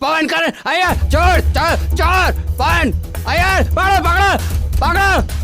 Phone कर। आया चोर चोर चोर फोन। आया पकड़ो पकड़ो पकड़ो।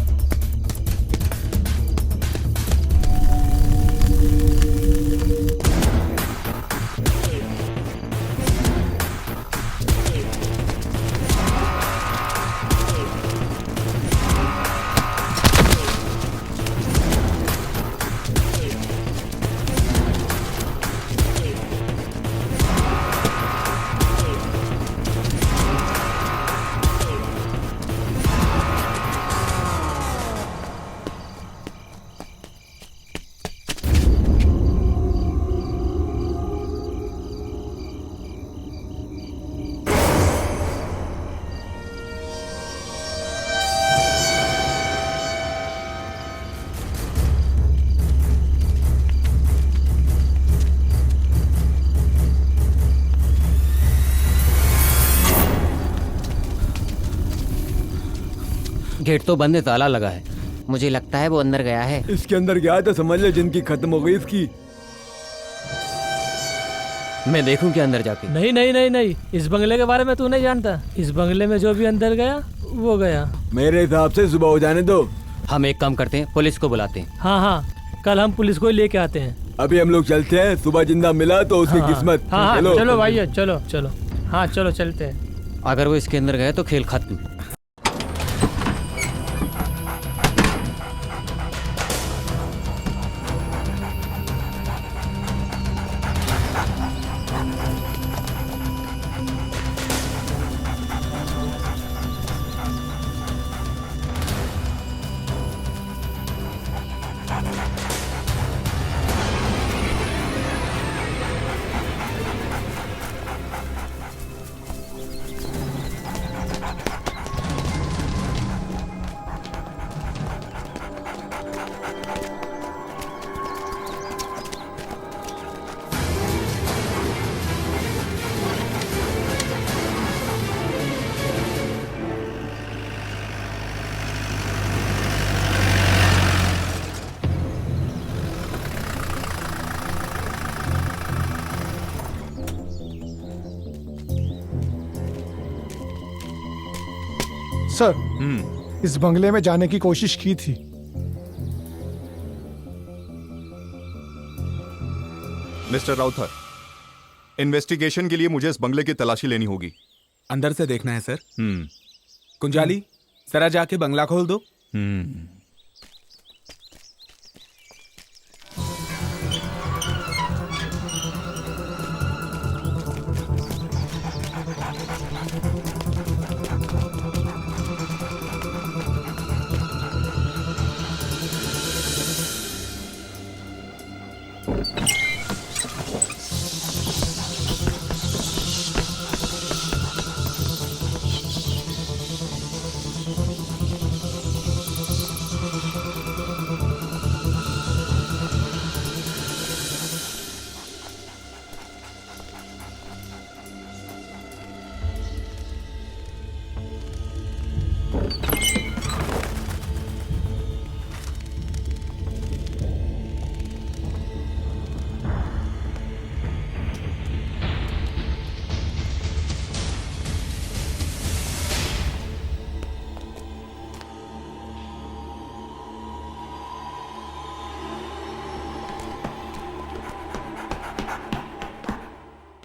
गेट तो बंद है, ताला लगा है। मुझे लगता है वो अंदर गया है। इसके अंदर गया तो समझ ले जिंदगी खत्म हो गई इसकी। मैं देखूं क्या अंदर जाके? नहीं नहीं नहीं नहीं, इस बंगले के बारे में तू नहीं जानता। इस बंगले में जो भी अंदर गया वो गया। मेरे हिसाब से सुबह हो जाने दो। हम एक काम करते हैं, पुलिस को बुलाते हैं। हाँ हाँ, कल हम पुलिस को ही लेके आते हैं। अभी हम लोग चलते हैं, सुबह जिंदा मिला तो उसकी हाँ, किस्मत। हाँ हाँ, चलो भाई चलो चलो। हाँ चलो चलते हैं। अगर वो इसके अंदर गए तो खेल खत्म। सर, इस बंगले में जाने की कोशिश की थी। मिस्टर राउथर, इन्वेस्टिगेशन के लिए मुझे इस बंगले की तलाशी लेनी होगी। अंदर से देखना है सर। कुंजाली, जरा जाके बंगला खोल दो।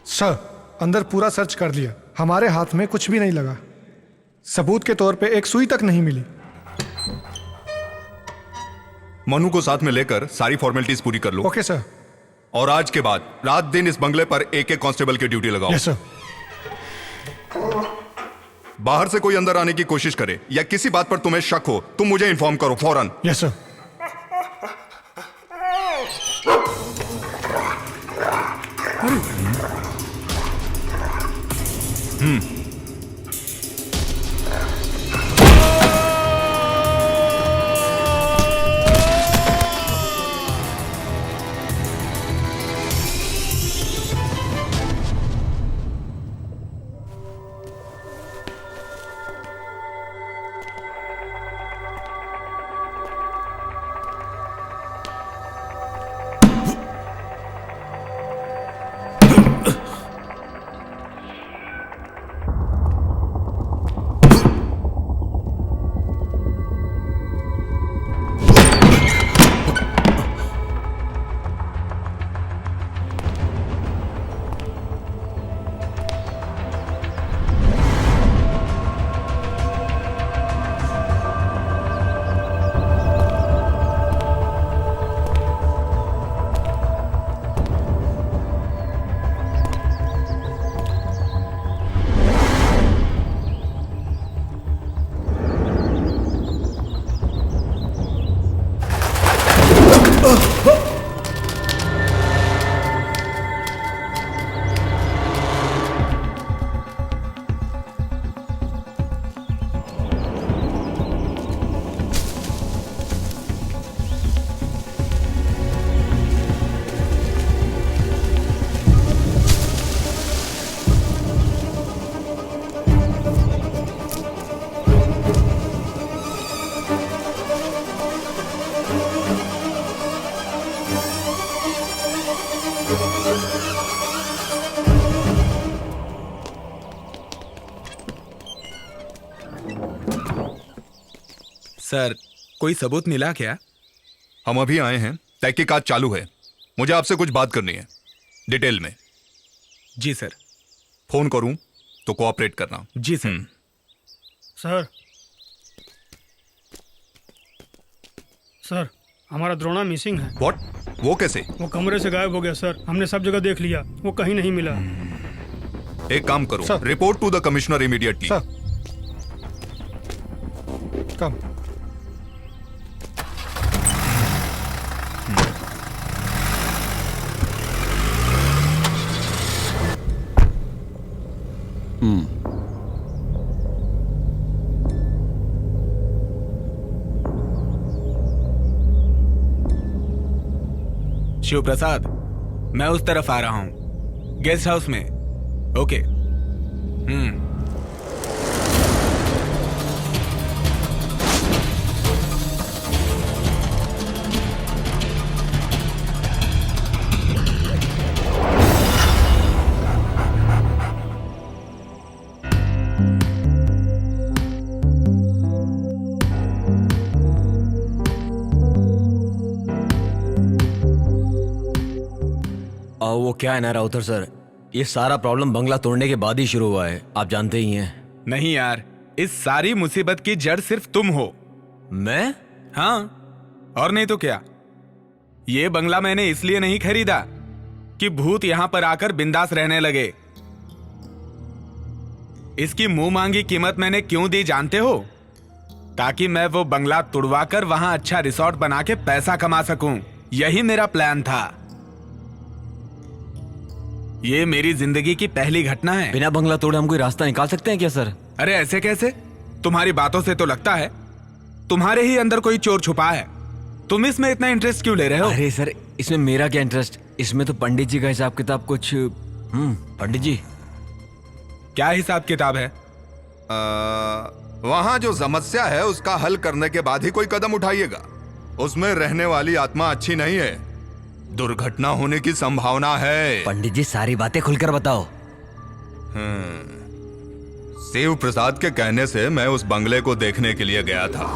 सर, अंदर पूरा सर्च कर लिया, हमारे हाथ में कुछ भी नहीं लगा। सबूत के तौर पे एक सुई तक नहीं मिली। मनु को साथ में लेकर सारी फॉर्मेलिटीज पूरी कर लो। Okay sir. और आज के बाद रात दिन इस बंगले पर एक एक कांस्टेबल की ड्यूटी लगाओ। Yes sir. बाहर से कोई अंदर आने की कोशिश करे या किसी बात पर तुम्हें शक हो, तुम मुझे इन्फॉर्म करो फौरन। Yes sir. सर, कोई सबूत मिला क्या? हम अभी आए हैं, तहकीकात चालू है। मुझे आपसे कुछ बात करनी है, डिटेल में। जी सर। फोन करूं तो कोऑपरेट करना। जी सर। सर, सर, हमारा द्रोणा मिसिंग है। व्हाट? वो कैसे? वो कमरे से गायब हो गया सर। हमने सब जगह देख लिया, वो कहीं नहीं मिला। एक काम करो, sir. Report to the commissioner immediately. Sir, come. Shiv Prasad, मैं उस तरफ आ रहा हूं, गेस्ट हाउस में। ओके। वो क्या है ना राउतर सर, ये सारा प्रॉब्लम बंगला तोड़ने के बाद ही शुरू हुआ है, आप जानते ही हैं। नहीं यार, इस सारी मुसीबत की जड़ सिर्फ तुम हो। मैं? हाँ, और नहीं तो क्या। ये बंगला मैंने इसलिए नहीं खरीदा कि भूत यहां पर आकर बिंदास रहने लगे। इसकी मुंह मांगी कीमत मैंने क्यों दी जानते हो? ताकि मैं वो बंगला तुड़वाकर वहां अच्छा रिसोर्ट बना के पैसा कमा सकूं। यही मेरा प्लान था। ये मेरी जिंदगी की पहली घटना है। बिना बंगला तोड़े हम कोई रास्ता निकाल सकते हैं क्या सर? अरे ऐसे कैसे? तुम्हारी बातों से तो लगता है तुम्हारे ही अंदर कोई चोर छुपा है। तुम इसमें इतना इंटरेस्ट क्यों ले रहे हो? अरे सर, इसमें मेरा क्या इंटरेस्ट? इसमें तो पंडित जी का हिसाब किताब कुछ। पंडित जी, क्या हिसाब किताब है? वहां जो समस्या है उसका हल करने के बाद ही कोई कदम उठाइएगा। उसमें रहने वाली आत्मा अच्छी नहीं है, दुर्घटना होने की संभावना है। पंडित जी सारी बातें खुलकर बताओ। शिव प्रसाद के कहने से मैं उस बंगले को देखने के लिए गया था।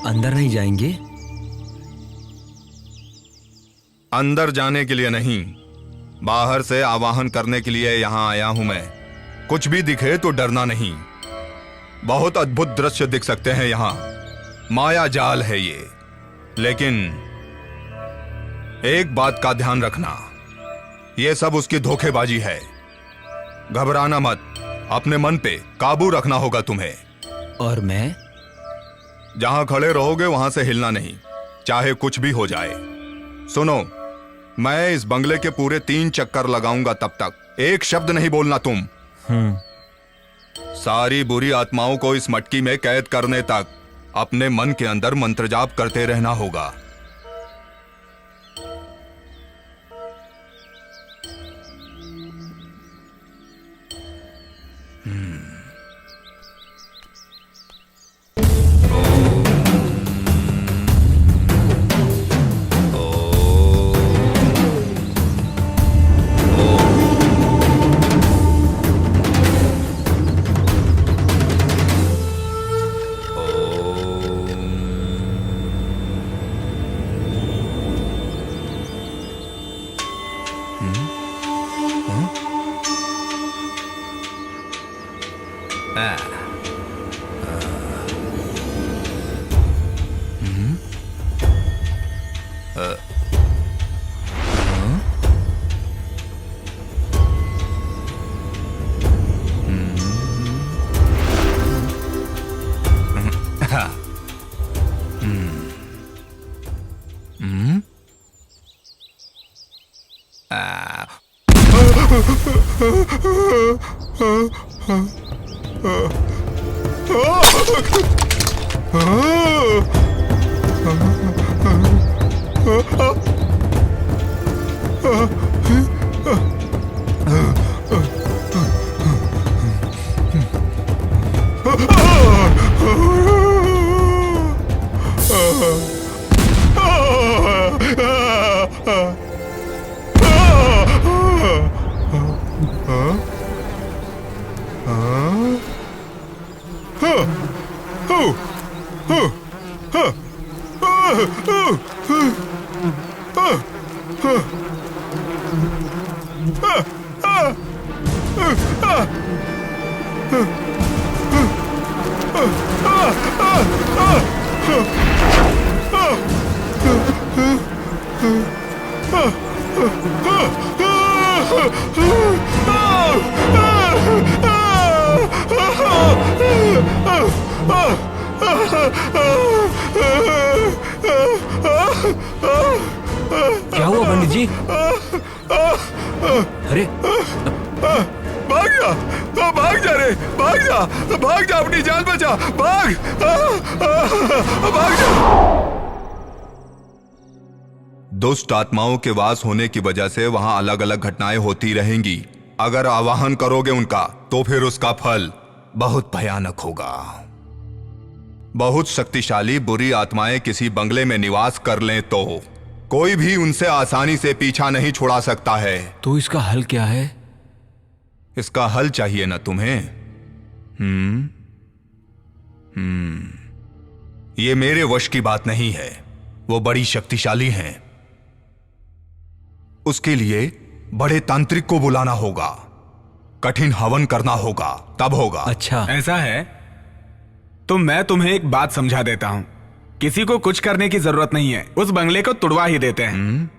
अंदर नहीं जाएंगे? अंदर जाने के लिए नहीं, बाहर से आवाहन करने के लिए यहां आया हूं मैं। कुछ भी दिखे तो डरना नहीं। बहुत अद्भुत दृश्य दिख सकते हैं यहां, माया जाल है ये। लेकिन एक बात का ध्यान रखना, ये सब उसकी धोखेबाजी है। घबराना मत, अपने मन पे काबू रखना होगा तुम्हें। और मैं? जहां खड़े रहोगे वहां से हिलना नहीं, चाहे कुछ भी हो जाए। सुनो, मैं इस बंगले के पूरे 3 चक्कर लगाऊंगा, तब तक एक शब्द नहीं बोलना तुम। सारी बुरी आत्माओं को इस मटकी में कैद करने तक अपने मन के अंदर मंत्र जाप करते रहना होगा। क्या हुआ पंडित जी? अरे भाग जा, भाग जा रे, भाग जा, अपनी जान बचा, भाग जा। दुष्ट आत्माओं के वास होने की वजह से वहां अलग अलग घटनाएं होती रहेंगी। अगर आवाहन करोगे उनका तो फिर उसका फल बहुत भयानक होगा। बहुत शक्तिशाली बुरी आत्माएं किसी बंगले में निवास कर लें तो कोई भी उनसे आसानी से पीछा नहीं छुड़ा सकता है। तो इसका हल क्या है? इसका हल चाहिए ना तुम्हें? ये मेरे वश की बात नहीं है, वो बड़ी शक्तिशाली हैं। उसके लिए बड़े तांत्रिक को बुलाना होगा, कठिन हवन करना होगा, तब होगा। अच्छा, ऐसा है तो मैं तुम्हें एक बात समझा देता हूं। किसी को कुछ करने की जरूरत नहीं है, उस बंगले को तुड़वा ही देते हैं।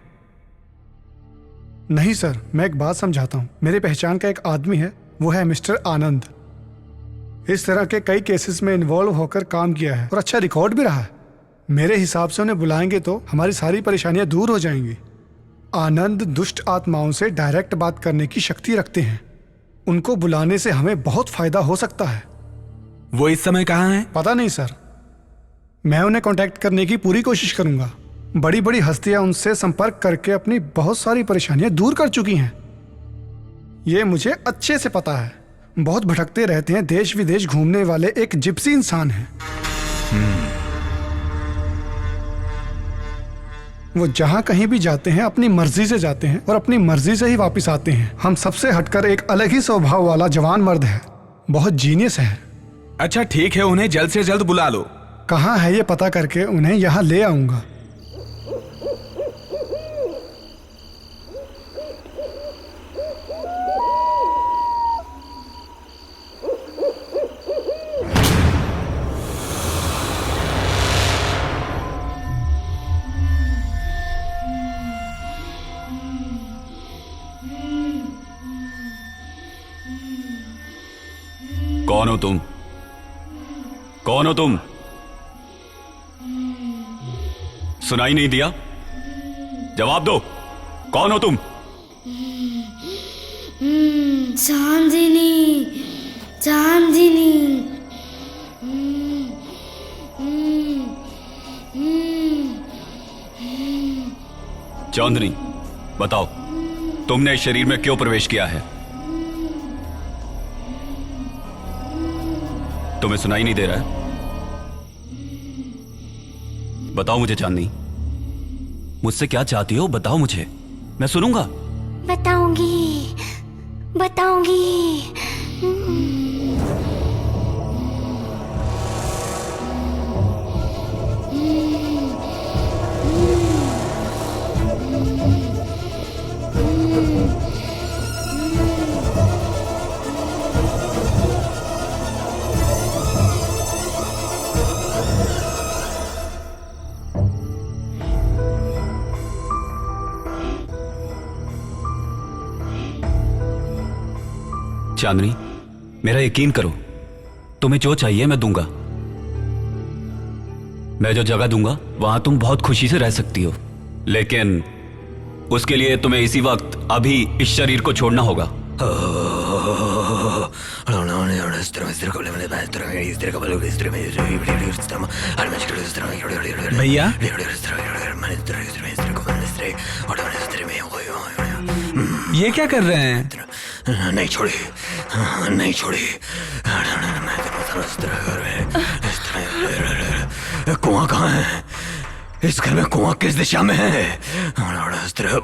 नहीं सर, मैं एक बात समझाता हूँ। मेरी पहचान का एक आदमी है, वो है मिस्टर आनंद। इस तरह के कई केसेस में इन्वॉल्व होकर काम किया है और अच्छा रिकॉर्ड भी रहा है। मेरे हिसाब से उन्हें बुलाएंगे तो हमारी सारी परेशानियां दूर हो जाएंगी। आनंद दुष्ट आत्माओं से डायरेक्ट बात करने की शक्ति रखते हैं। उनको बुलाने से हमें बहुत फायदा हो सकता है। वो इस समय कहाँ हैं? पता नहीं सर, मैं उन्हें कांटेक्ट करने की पूरी कोशिश करूंगा। बड़ी बड़ी हस्तियां उनसे संपर्क करके अपनी बहुत सारी परेशानियां दूर कर चुकी हैं। ये मुझे अच्छे से पता है। बहुत भटकते रहते हैं, देश विदेश घूमने वाले एक जिप्सी इंसान हैं। वो जहां कहीं भी जाते हैं अपनी मर्जी से जाते हैं और अपनी मर्जी से ही वापस आते हैं। हम सबसे हटकर एक अलग ही स्वभाव वाला जवान मर्द है, बहुत जीनियस है। अच्छा ठीक है, उन्हें जल्द से जल्द बुला लो। कहाँ है ये पता करके उन्हें यहाँ ले आऊंगा। कौन हो तुम? कौन हो तुम? सुनाई नहीं दिया? जवाब दो, कौन हो तुम? चांदनी, चांदनी। चांदनी, बताओ तुमने इस शरीर में क्यों प्रवेश किया है? तुम्हें सुनाई नहीं दे रहा है? बताओ मुझे चांदनी, मुझसे क्या चाहती हो? बताओ मुझे, मैं सुनूंगा। बताऊंगी, बताऊंगी। चांदनी, मेरा यकीन करो, तुम्हें जो चाहिए मैं दूंगा। मैं जो जगह दूंगा वहां तुम बहुत खुशी से रह सकती हो, लेकिन उसके लिए तुम्हें इसी वक्त अभी इस शरीर को छोड़ना होगा। भैया, ये क्या कर रहे हैं? नहीं छोड़ी, नहीं छोड़ी। कुआं कहाँ है? इस घर में कुआं किस दिशा में है?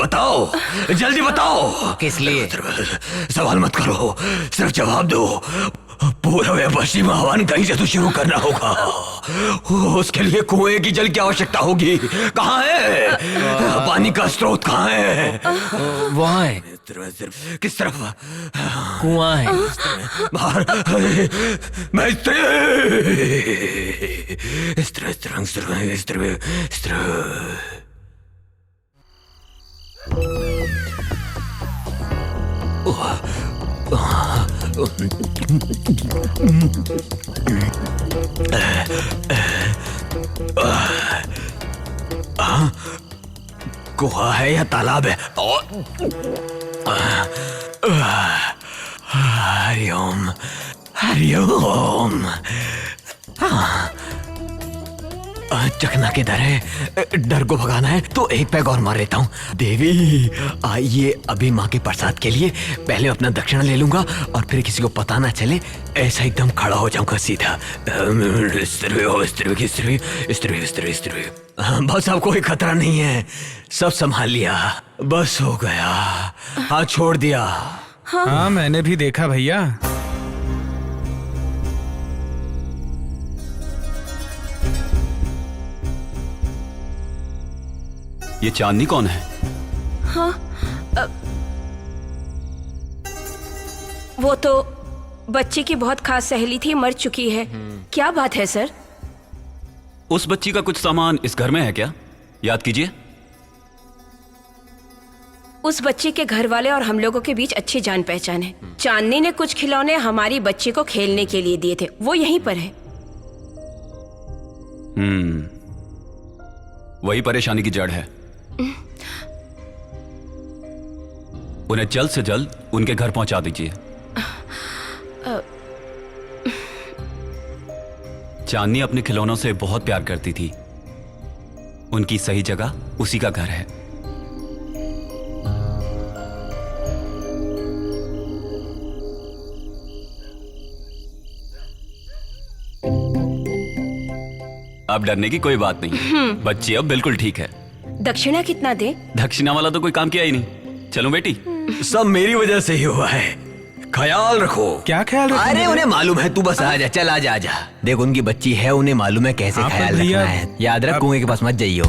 बताओ, जल्दी बताओ। किस लिए? सवाल मत करो, सिर्फ जवाब दो। पूर्व या पश्चिम आह्वान कहीं से तो शुरू करना होगा। उसके लिए कुएं की जल की आवश्यकता होगी। कहाँ है? पानी का स्रोत कहाँ है? वहाँ है। किस तरफ? कुआं है। बाहर। मैं गुहा है या तालाब है? हरिओम, हरिओम। चकना किधर है? डर को भगाना है तो एक पैग और मार लेता हूँ। देवी, आइए अभी माँ के प्रसाद के लिए पहले अपना दक्षिणा ले लूंगा और फिर किसी को पता ना चले, ऐसा एकदम खड़ा हो जाऊंगा सीधा। बस अब कोई खतरा नहीं है, सब संभाल लिया, बस हो गया। हाँ, छोड़ दिया। हाँ, मैंने भी देखा भैया। ये चांदनी कौन है? हाँ, वो तो बच्ची की बहुत खास सहेली थी, मर चुकी है। क्या बात है सर? उस बच्ची का कुछ सामान इस घर में है क्या? याद कीजिए। उस बच्ची के घर वाले और हम लोगों के बीच अच्छी जान पहचान है। चांदनी ने कुछ खिलौने हमारी बच्ची को खेलने के लिए दिए थे, वो यहीं पर है। वही परेशानी की जड़ है। उन्हें जल्द से जल्द उनके घर पहुंचा दीजिए। चांदनी अपने खिलौनों से बहुत प्यार करती थी, उनकी सही जगह उसी का घर है। अब डरने की कोई बात नहीं, बच्ची अब बिल्कुल ठीक है। दक्षिणा कितना दे? दक्षिणा वाला तो कोई काम किया ही नहीं। चलो बेटी। सब मेरी वजह से ही हुआ है, ख्याल रखो। क्या ख्याल रखो? अरे उन्हें मालूम है, तू बस आ जा, चल आ जा, आ जा। देख उनकी बच्ची है, उन्हें मालूम है कैसे ख्याल रखना है। याद रख, कुएं के पास मत जाइयो।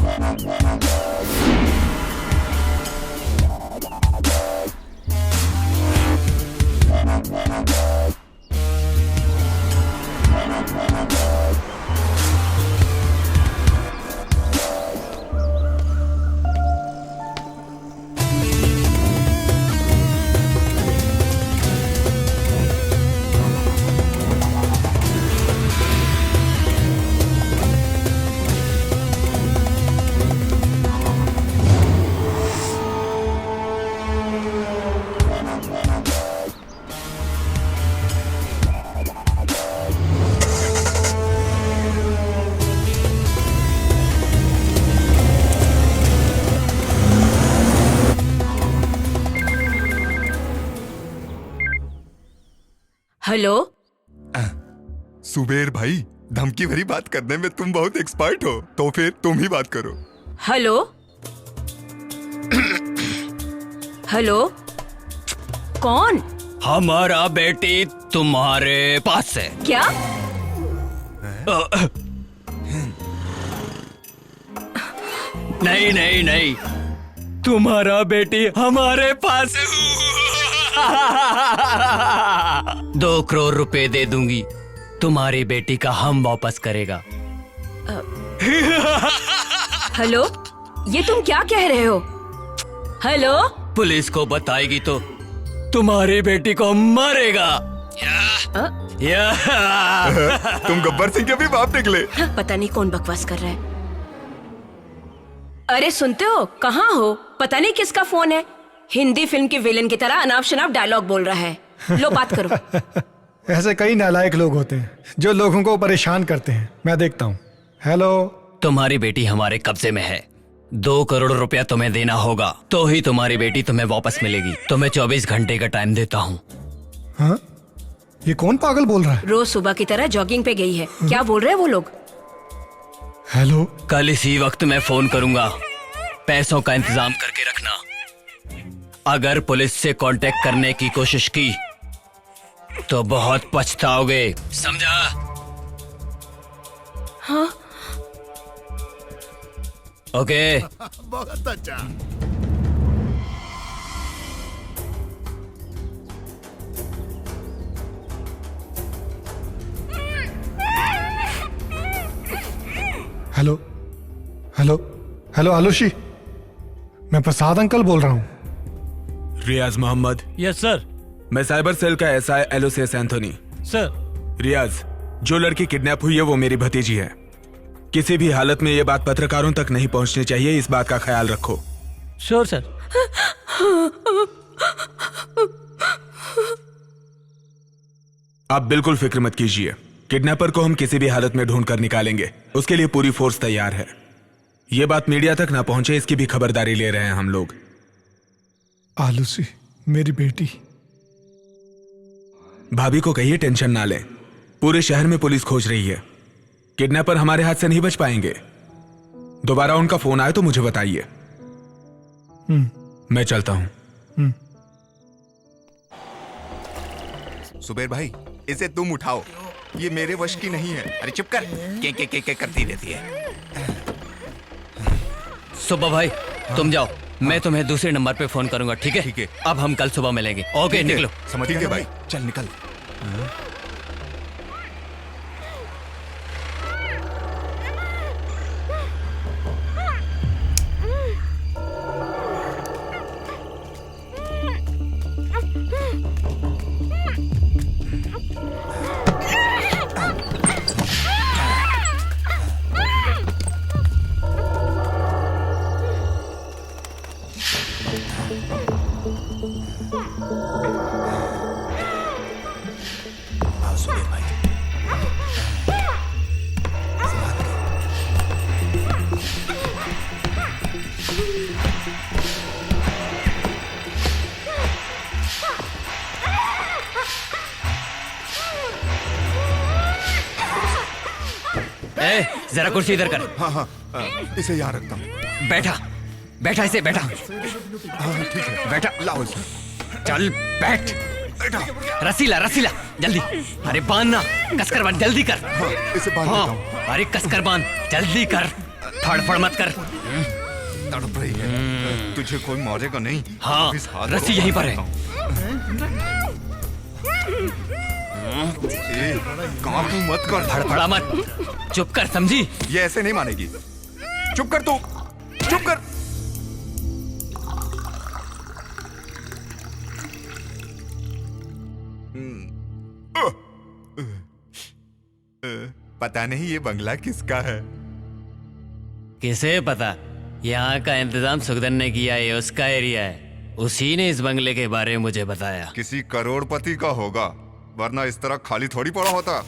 हेलो। सुबेर भाई, धमकी भरी बात करने में तुम बहुत एक्सपर्ट हो, तो फिर तुम ही बात करो। हेलो। हेलो, कौन? हमारा बेटी तुम्हारे पास है। क्या? नहीं नहीं नहीं, तुम्हारा बेटी हमारे पास है। 2 करोड़ रुपए दे दूंगी, तुम्हारी बेटी का हम वापस करेगा। हेलो, ये तुम क्या कह रहे हो? हेलो। पुलिस को बताएगी तो तुम्हारी बेटी को मारेगा। या तुम गब्बर सिंह के भी बाप निकले। पता नहीं कौन बकवास कर रहा है। अरे सुनते हो, कहाँ हो? पता नहीं किसका फोन है। हिंदी फिल्म के विलेन की तरह अनाप शनाप डायलॉग बोल रहा है। लो बात करो। ऐसे कई नालायक लोग होते हैं जो लोगों को परेशान करते हैं। मैं देखता हूँ। हेलो। तुम्हारी बेटी हमारे कब्जे में है। 2 करोड़ रुपया तुम्हें देना होगा, तो ही तुम्हारी बेटी तुम्हें वापस मिलेगी। तुम्हें 24 घंटे का टाइम देता हूँ। हाँ? ये कौन पागल बोल रहा है? रोज सुबह की तरह जॉगिंग पे गई है। क्या बोल रहे हैं वो लोग? हेलो। कल इसी वक्त मैं फोन करूंगा। पैसों का इंतजाम करके रखना। अगर पुलिस से कांटेक्ट करने की कोशिश की तो बहुत पछताओगे, समझा? हाँ। ओके। बहुत अच्छा। हेलो हेलो हेलो आलूशी, मैं प्रसाद अंकल बोल रहा हूँ। रियाज मोहम्मद। Yes sir. मैं साइबर सेल का एसआई एलोसियस एंथोनी। सर। रियाज, जो लड़की किडनैप हुई है वो मेरी भतीजी है। किसी भी हालत में ये बात पत्रकारों तक नहीं पहुंचनी चाहिए, इस बात का ख्याल रखो। Sure sir. आप बिल्कुल फिक्र मत कीजिए, किडनैपर को हम किसी भी हालत में ढूंढ कर निकालेंगे। उसके लिए पूरी फोर्स तैयार है। ये बात मीडिया तक ना पहुंचे, इसकी भी खबरदारी ले रहे हैं हम लोग। आलूसी, मेरी बेटी। भाभी को कहिए टेंशन ना लें। पूरे शहर में पुलिस खोज रही है। किडनैपर हमारे हाथ से नहीं बच पाएंगे। दोबारा उनका फोन आए तो मुझे बताइए। मैं चलता हूं। सुबेर भाई, इसे तुम उठाओ, ये मेरे वश की नहीं है। अरे चुप कर, के करती रहती है। सुबह भाई तुम जाओ, मैं तुम्हें दूसरे नंबर पे फोन करूंगा, ठीक है? ठीक है। अब हम कल सुबह मिलेंगे। ओके, निकलो। समझ गए भाई, चल निकल। जरा कुर्सी इधर कर। हाँ, इसे यहाँ रखता हूँ। बैठा बैठा, इसे बैठा। हाँ ठीक है, बैठा। लाओ इसे। चल बैठ। बैठा। रसीला रसीला, जल्दी। अरे बांधना, कसकर बांध, जल्दी कर। हाँ, इसे बांध देता हूँ। अरे कसकर बांध, जल्दी कर। फड़फड़ मत कर। तड़प रही है। तुझे कोई मारेगा नहीं। हाँ, रस्सी यहीं पर है। काम मत कर। फड़फड़ा मत, चुप कर, समझी? ये ऐसे नहीं मानेगी। चुप कर तू, चुप कर। पता नहीं ये बंगला किसका है। किसे पता? यहाँ का इंतजाम सुखदन ने किया है, उसका एरिया है। उसी ने इस बंगले के बारे में मुझे बताया। किसी करोड़पति का होगा, वरना इस तरह खाली थोड़ी पड़ा होता।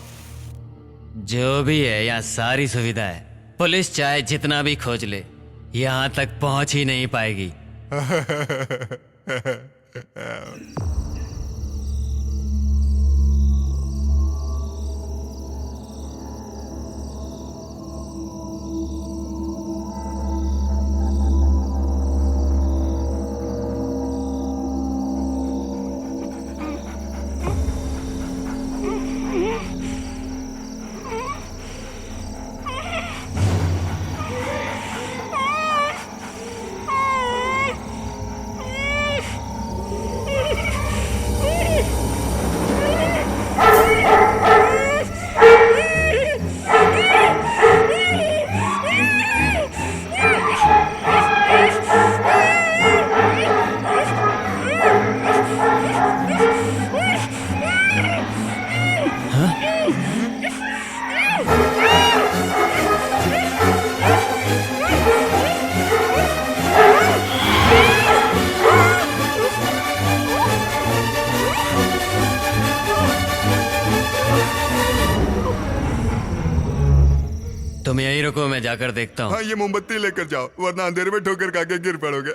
जो भी है, यहाँ सारी सुविधा है। पुलिस चाहे जितना भी खोज ले, यहाँ तक पहुंच ही नहीं पाएगी। तुम यहीं रुको, मैं जाकर देखता हूँ। हाँ, ये मोमबत्ती लेकर जाओ, वरना अंधेरे में ठोकर खा के गिर पड़ोगे।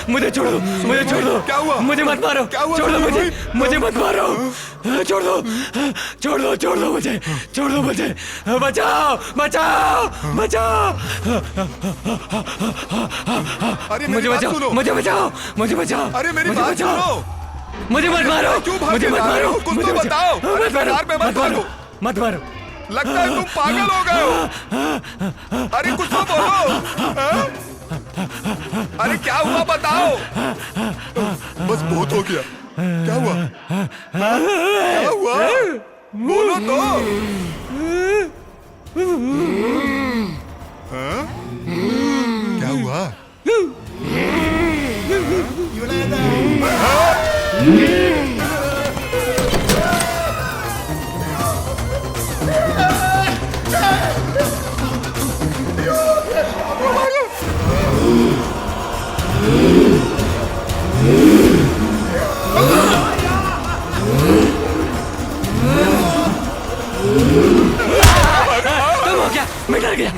मुझे छोड़ दो, मुझे छोड़ दो। क्या हुआ? मुझे मत मारो। क्या हुआ? छोड़ दो मुझे, मुझे मत मारो। छोड़ दो, छोड़ दो, छोड़ दो मुझे, छोड़ दो मुझे। बचाओ, बचाओ, बचाओ। अरे मुझे बचाओ, मुझे बचाओ, मुझे बचाओ। अरे मेरी मुझे बात बचाओ। सुनो। मुझे मत मारो, क्यों भाग मुझे मत जा रहे मारो। हो? कुछ मुझे तो बताओ। मत मारो, कार में मत मत मारो, भागो। मत मारो। लगता है तुम पागल हो गए हो। अरे कुछ तो बोलो। हाँ? अरे क्या हुआ बताओ। बस बहुत हो गया। क्या हुआ? हाँ? क्या हुआ? बोलो तो। हाँ? क्या हुआ? तुम हो क्या? मैं डर गया।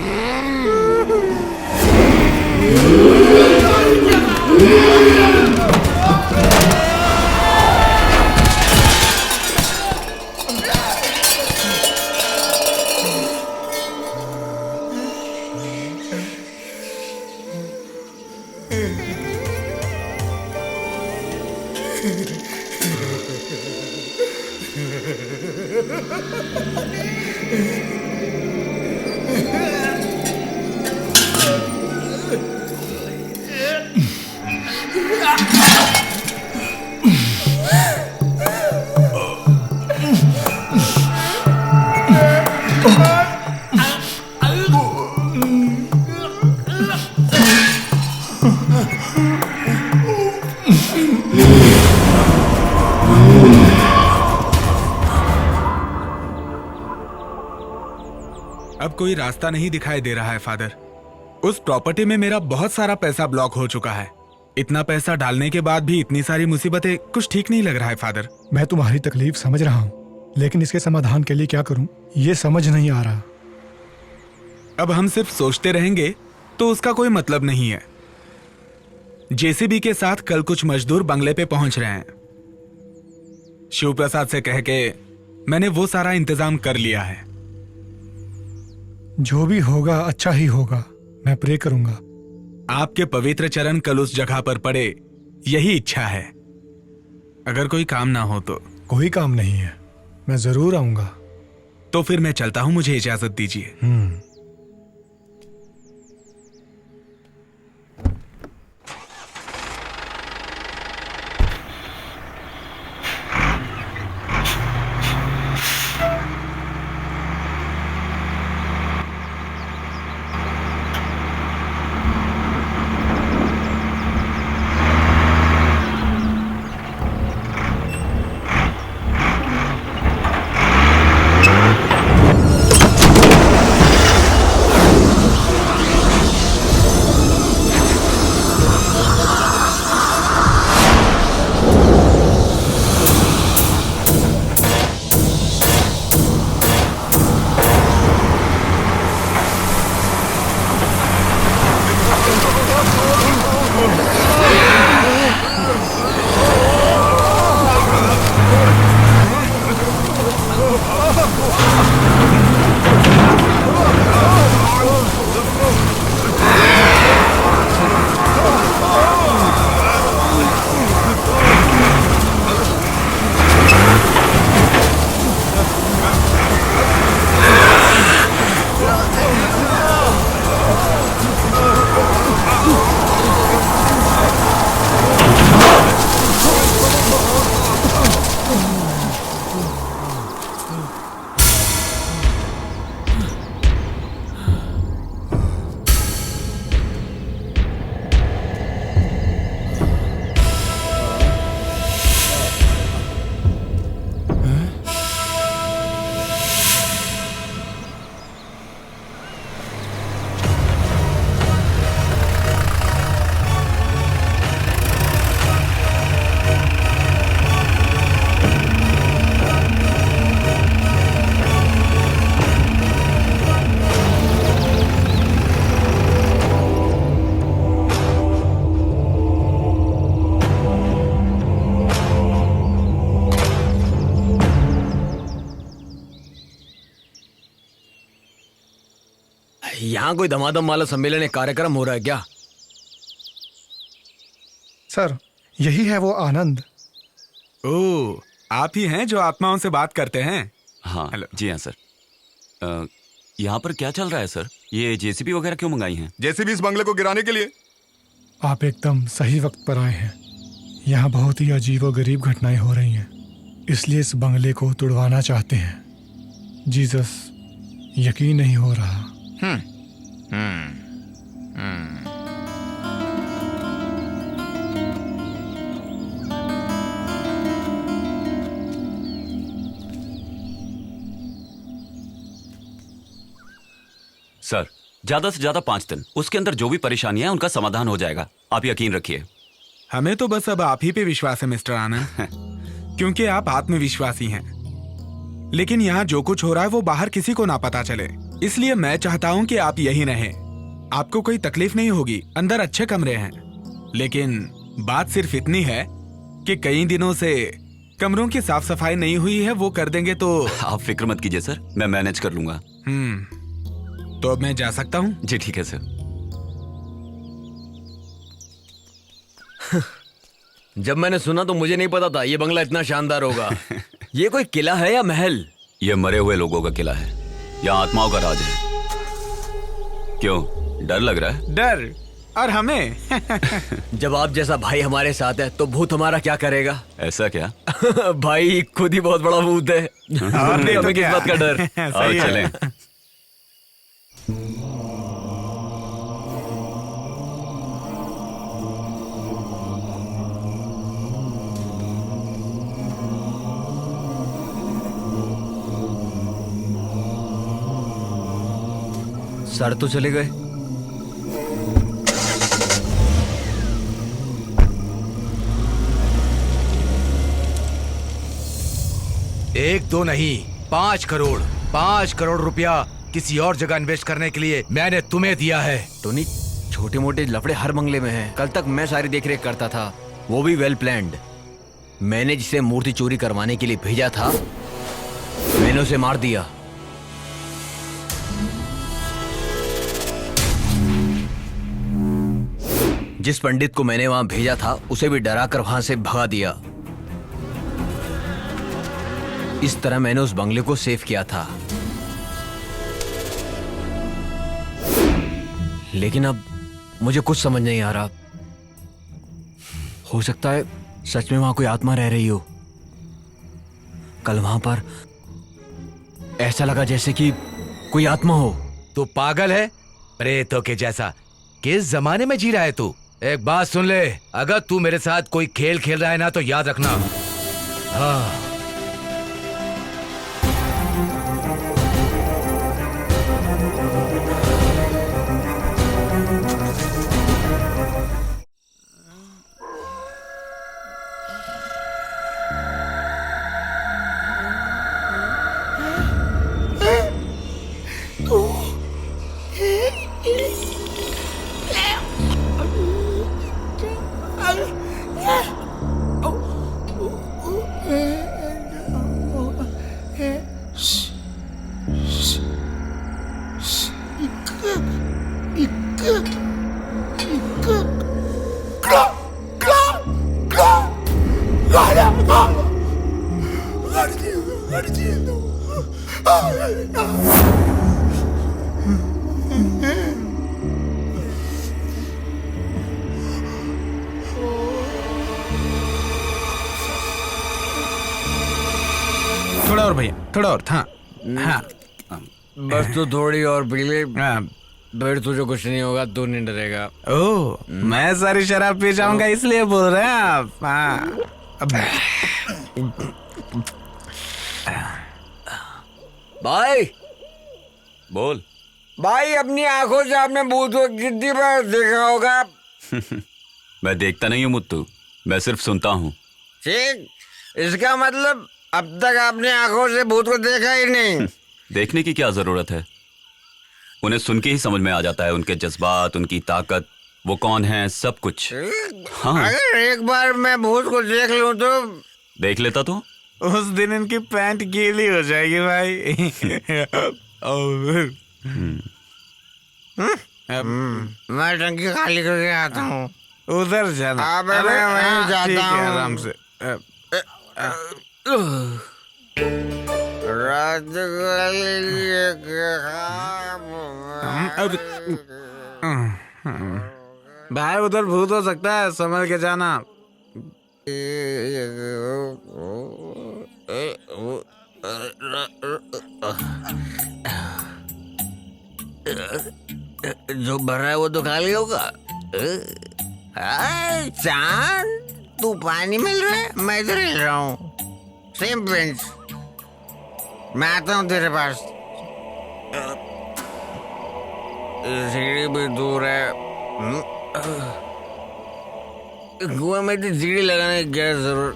अब कोई रास्ता नहीं दिखाई दे रहा है फादर। उस प्रॉपर्टी में मेरा बहुत सारा पैसा ब्लॉक हो चुका है। इतना पैसा डालने के बाद भी इतनी सारी मुसीबतें, कुछ ठीक नहीं लग रहा है फादर। मैं तुम्हारी तकलीफ समझ रहा हूँ, लेकिन इसके समाधान के लिए क्या करूँ ये समझ नहीं आ रहा। अब हम सिर्फ सोचते रहेंगे तो उसका कोई मतलब नहीं है। जेसीबी के साथ कल कुछ मजदूर बंगले पे पहुंच रहे हैं। शिव प्रसाद से कह के मैंने वो सारा इंतजाम कर लिया है। जो भी होगा अच्छा ही होगा, मैं प्रे करूंगा। आपके पवित्र चरण कल उस जगह पर पड़े, यही इच्छा है। अगर कोई काम ना हो तो। कोई काम नहीं है, मैं जरूर आऊंगा। तो फिर मैं चलता हूं, मुझे इजाजत दीजिए। यहाँ कोई धमाधम वाला सम्मेलन एक कार्यक्रम हो रहा है क्या? सर, यही है वो आनंद। ओह, आप ही हैं जो आत्माओं से बात करते हैं? हाँ हेलो। जी हाँ सर। यहाँ पर क्या चल रहा है सर? ये जेसीबी वगैरह क्यों मंगाई हैं? जेसीबी इस बंगले को गिराने के लिए। आप एकदम सही वक्त पर आए हैं। यहाँ बहुत ही अजीब और गरीब घटनाएं हो रही हैं, इसलिए इस बंगले को तुड़वाना चाहते हैं। जीसस, यकीन नहीं हो रहा। सर ज्यादा से ज्यादा 5 दिन, उसके अंदर जो भी परेशानियां हैं उनका समाधान हो जाएगा, आप यकीन रखिए। हमें तो बस अब आप ही पे विश्वास है मिस्टर आनंद, क्योंकि आप आत्मविश्वासी हैं। लेकिन यहाँ जो कुछ हो रहा है वो बाहर किसी को ना पता चले, इसलिए मैं चाहता हूँ कि आप यहीं रहें। आपको कोई तकलीफ नहीं होगी, अंदर अच्छे कमरे हैं। लेकिन बात सिर्फ इतनी है कि कई दिनों से कमरों की साफ सफाई नहीं हुई है, वो कर देंगे तो। आप फिक्र मत कीजिए सर, मैं मैनेज कर लूंगा। तो अब मैं जा सकता हूँ? जी ठीक है सर। जब मैंने सुना तो मुझे नहीं पता था ये बंगला इतना शानदार होगा। ये कोई किला है या महल? ये मरे हुए लोगों का किला है, यहाँ आत्माओं का राज है। क्यों, डर लग रहा है? डर? और हमें? जब आप जैसा भाई हमारे साथ है तो भूत हमारा क्या करेगा? ऐसा क्या? भाई खुद ही बहुत बड़ा भूत है। नहीं तो हमें किस क्या? बात का डर? आओ चलें। सर तो चले गए। एक दो नहीं, 5 करोड़, 5 करोड़ रुपया किसी और जगह इन्वेस्ट करने के लिए मैंने तुम्हें दिया है। टोनी, छोटे मोटे लफड़े हर बंगले में हैं। कल तक मैं सारी देखरेख करता था, वो भी वेल प्लान्ड। मैंने जिसे मूर्ति चोरी करवाने के लिए भेजा था, मैंने उसे मार दिया। जिस पंडित को मैंने वहां भेजा था उसे भी डराकर वहां से भगा दिया। इस तरह मैंने उस बंगले को सेव किया था। लेकिन अब मुझे कुछ समझ नहीं आ रहा। हो सकता है सच में वहां कोई आत्मा रह रही हो। कल वहां पर ऐसा लगा जैसे कि कोई आत्मा हो। तू पागल है? प्रेतों के जैसा। किस जमाने में जी रहा है तू? एक बात सुन ले, अगर तू मेरे साथ कोई खेल खेल रहा है ना तो याद रखना। हाँ। थोड़ा और भैया, थोड़ा और। हाँ हाँ, बस तू थोड़ी और पी ले, फिर तुझे कुछ नहीं होगा, तू नहीं डरेगा। ओह, मैं सारी शराब पी जाऊंगा इसलिए बोल रहे हैं आप? हाँ। भाई बोल। भाई, अपनी आंखों से आपने भूत को कितनी बार देखा होगा? मैं देखता नहीं हूँ मुत्तू, मैं सिर्फ सुनता हूँ। ठीक, इसका मतलब अब तक आपने आंखों से भूत को देखा ही नहीं। देखने की क्या जरूरत है, उन्हें सुन के ही समझ में आ जाता है, उनके जज्बात, उनकी ताकत, वो कौन है, सब कुछ। हाँ। अगर एक बार मैं भूत को देख लूं तो? देख लेता तो उस दिन इनकी पैंट गीली हो जाएगी भाई। मैं टंकी खाली करके आता हूँ। उधर जाना। अबे मैं वहीं जाता ठीक है, हूँ। आराम से। रात को लिए भाई उधर भूत हो सकता है, संभल के जाना। जो भर रहा है वो तो खाली होगा। चांद तू पानी मिल रहा है, मैं इधर हिल रहा हूँ। सेम बेंच, मैं आता हूँ तेरे पास। सीढ़ी भी दूर है। कुएं में तो सीढ़ी लगाने की क्या जरूरत।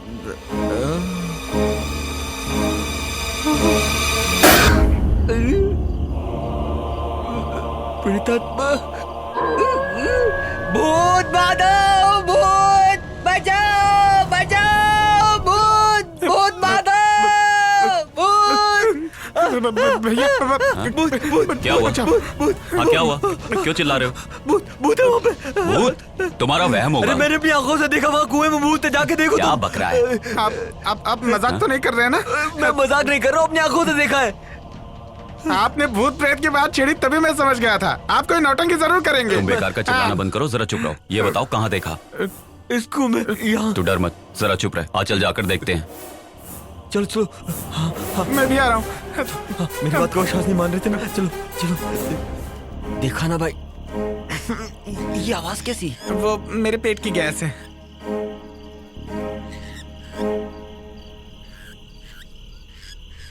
प्रेतात्मा, भूत माधव, भूत बचाओ, बचाओ, भूत, भूत माधव, भूत। भैया क्या हुआ? हाँ क्या हुआ? क्यों चिल्ला रहे हो? भूत है वहाँ पे। भूत? तुम्हारा वहम होगा। अरे मैंने अपनी आंखों से देखा, वहाँ कुएं में भूत है, जाके देखो। क्या बक रहा है? आप मजाक तो नहीं कर रहे हैं ना? मैं मजाक नहीं कर रहा हूँ, अपनी आंखों से देखा है। आपने भूत प्रेत की बात छेड़ी तभी मैं समझ गया था। आप कोई नौटंकी जरूर करेंगे। तुम बेकार का चिल्लाना बंद करो, जरा चुप रहो। ये बताओ कहाँ देखा? इसको मैं यहाँ। तू डर मत, जरा चुप रहे। आ चल जाकर देखते हैं। चलो चलो। हाँ, मैं भी आ रहा हूँ। मेरी बात को विश्वास नहीं मान रहे थे ना। चलो चलो। देखा ना भाई, ये आवाज कैसी? वो मेरे पेट की गैस है।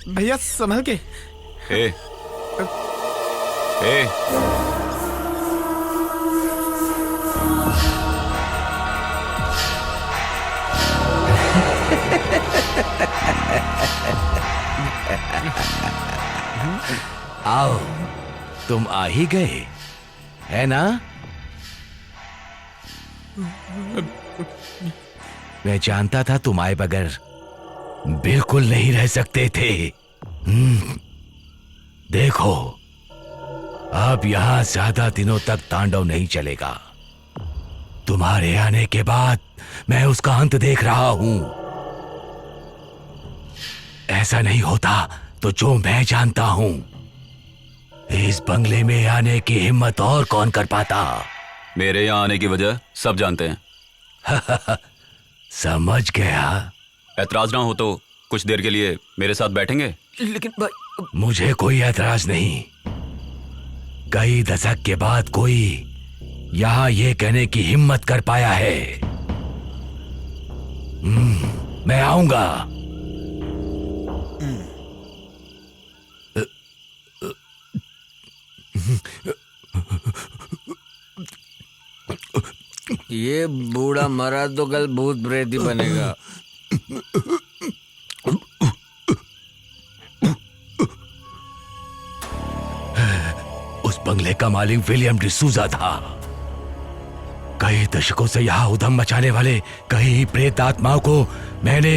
भैया संभल के। ए, ए, आओ, तुम आ ही गए, है ना? मैं जानता था तुम आए बगैर बिल्कुल नहीं रह सकते थे। देखो, अब यहां ज्यादा दिनों तक तांडव नहीं चलेगा। तुम्हारे आने के बाद मैं उसका अंत देख रहा हूं। ऐसा नहीं होता तो जो मैं जानता हूं, इस बंगले में आने की हिम्मत और कौन कर पाता? मेरे यहाँ आने की वजह सब जानते हैं। समझ गया। ऐतराज ना हो तो कुछ देर के लिए मेरे साथ बैठेंगे? लेकिन भाई, मुझे कोई ऐतराज नहीं। कई दशक के बाद कोई यहां ये कहने की हिम्मत कर पाया है। मैं आऊंगा। ये बूढ़ा मरा तो कल भूत प्रेत ही बनेगा। उस बंगले का मालिक विलियम डिसूजा था। कई दशकों से यहां उधम मचाने वाले कई प्रेत आत्माओं को मैंने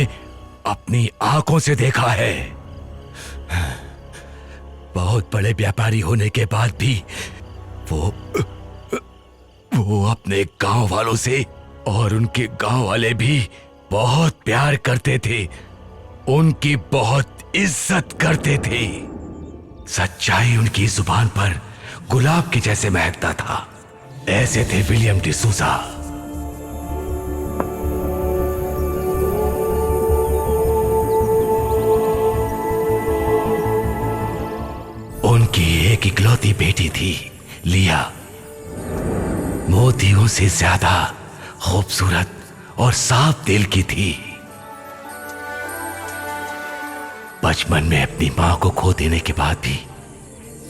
अपनी आंखों से देखा है। बहुत बड़े व्यापारी होने के बाद भी वो अपने गांव वालों से और उनके गांव वाले भी बहुत प्यार करते थे, उनकी बहुत इज्जत करते थे। सच्चाई उनकी जुबान पर गुलाब के जैसे महकता था। ऐसे थे विलियम डिसूजा। उनकी एक इकलौती बेटी थी, लिया। मोतियों से ज्यादा खूबसूरत और साफ दिल की थी। बचपन में अपनी मां को खो देने के बाद भी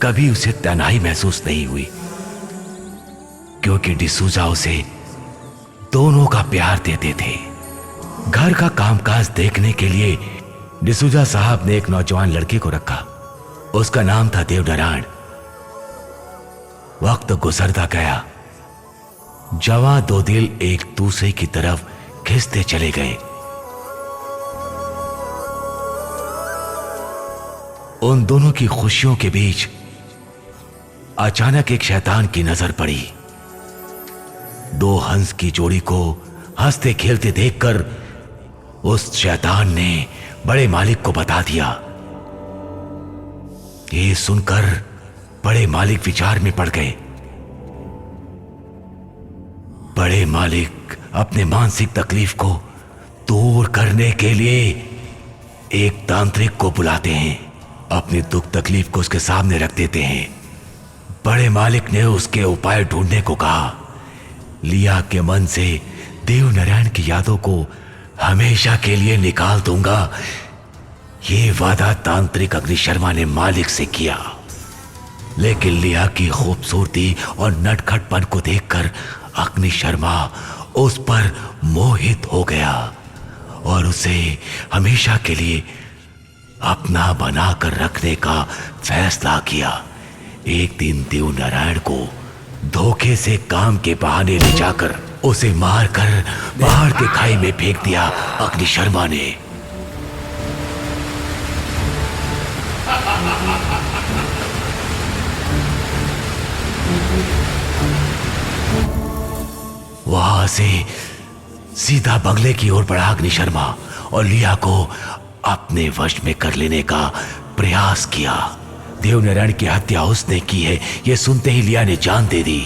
कभी उसे तन्हाई महसूस नहीं हुई, क्योंकि डिसूजा उसे दोनों का प्यार देते थे। घर का कामकाज देखने के लिए डिसूजा साहब ने एक नौजवान लड़के को रखा। उसका नाम था देवनारायण। वक्त गुजरता गया, जवां दो दिल एक दूसरे की तरफ खिंचते चले गए। उन दोनों की खुशियों के बीच अचानक एक शैतान की नजर पड़ी। दो हंस की जोड़ी को हंसते खेलते देखकर उस शैतान ने बड़े मालिक को बता दिया। ये सुनकर बड़े मालिक विचार में पड़ गए। बड़े मालिक अपने मानसिक तकलीफ को दूर करने के लिए एक तांत्रिक को बुलाते हैं, अपनी दुख तकलीफ को उसके सामने रख देते हैं। बड़े मालिक ने उसके उपाय ढूंढने को कहा। लिया के मन से देव नारायण की यादों को हमेशा के लिए निकाल दूंगा, ये वादा तांत्रिक अग्नि शर्मा ने मालिक से किया। लेकिन लिया की खूबसूरती और नटखटपन को देखकर अग्नि शर्मा उस पर मोहित हो गया और उसे हमेशा के लिए अपना बनाकर रखने का फैसला किया। एक दिन देव नारायण को धोखे से काम के बहाने ले जाकर उसे मारकर पहाड़ के खाई में फेंक दिया अग्नि शर्मा ने। वहां से सीधा बंगले की ओर बढ़ा अग्नि शर्मा और लिया को अपने वश में कर लेने का प्रयास किया। देवनारायण की हत्या उसने की है, यह सुनते ही लिया ने जान दे दी।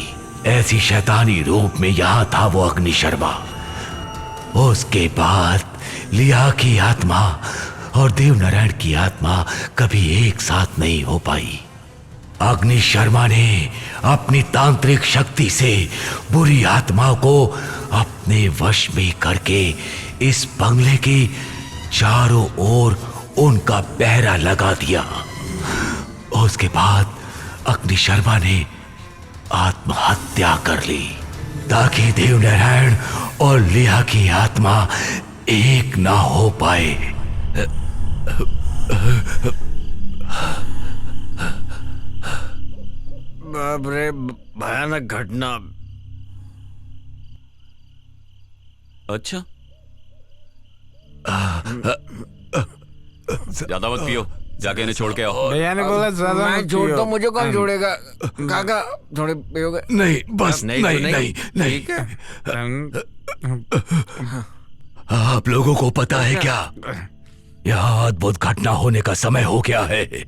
ऐसी शैतानी रूप में यहां था वो अग्नि शर्मा। उसके बाद लिया की आत्मा और देवनारायण की आत्मा कभी एक साथ नहीं हो पाई। अग्नि शर्मा ने अपनी तांत्रिक शक्ति से बुरी आत्माओं को अपने वश में करके इस बंगले के चारों ओर उनका पहरा लगा दिया। उसके बाद अग्नि शर्मा ने आत्महत्या कर ली ताकि देवनारायण और लिया की आत्मा एक ना हो पाए। बाप रे, भयानक घटना। अच्छा, ज्यादा मत पियो, जाके इन्हें छोड़ के आओ। भैया ने बोला ज्यादा मैं मत छोड़ता पियो। हूँ, मुझे कौन छोड़ेगा? काका थोड़े पियोगे? नहीं, बस नहीं, नहीं, नहीं। ठीक है। आप लोगों को पता है क्या, यहाँ अद्भुत घटना होने का समय हो गया है।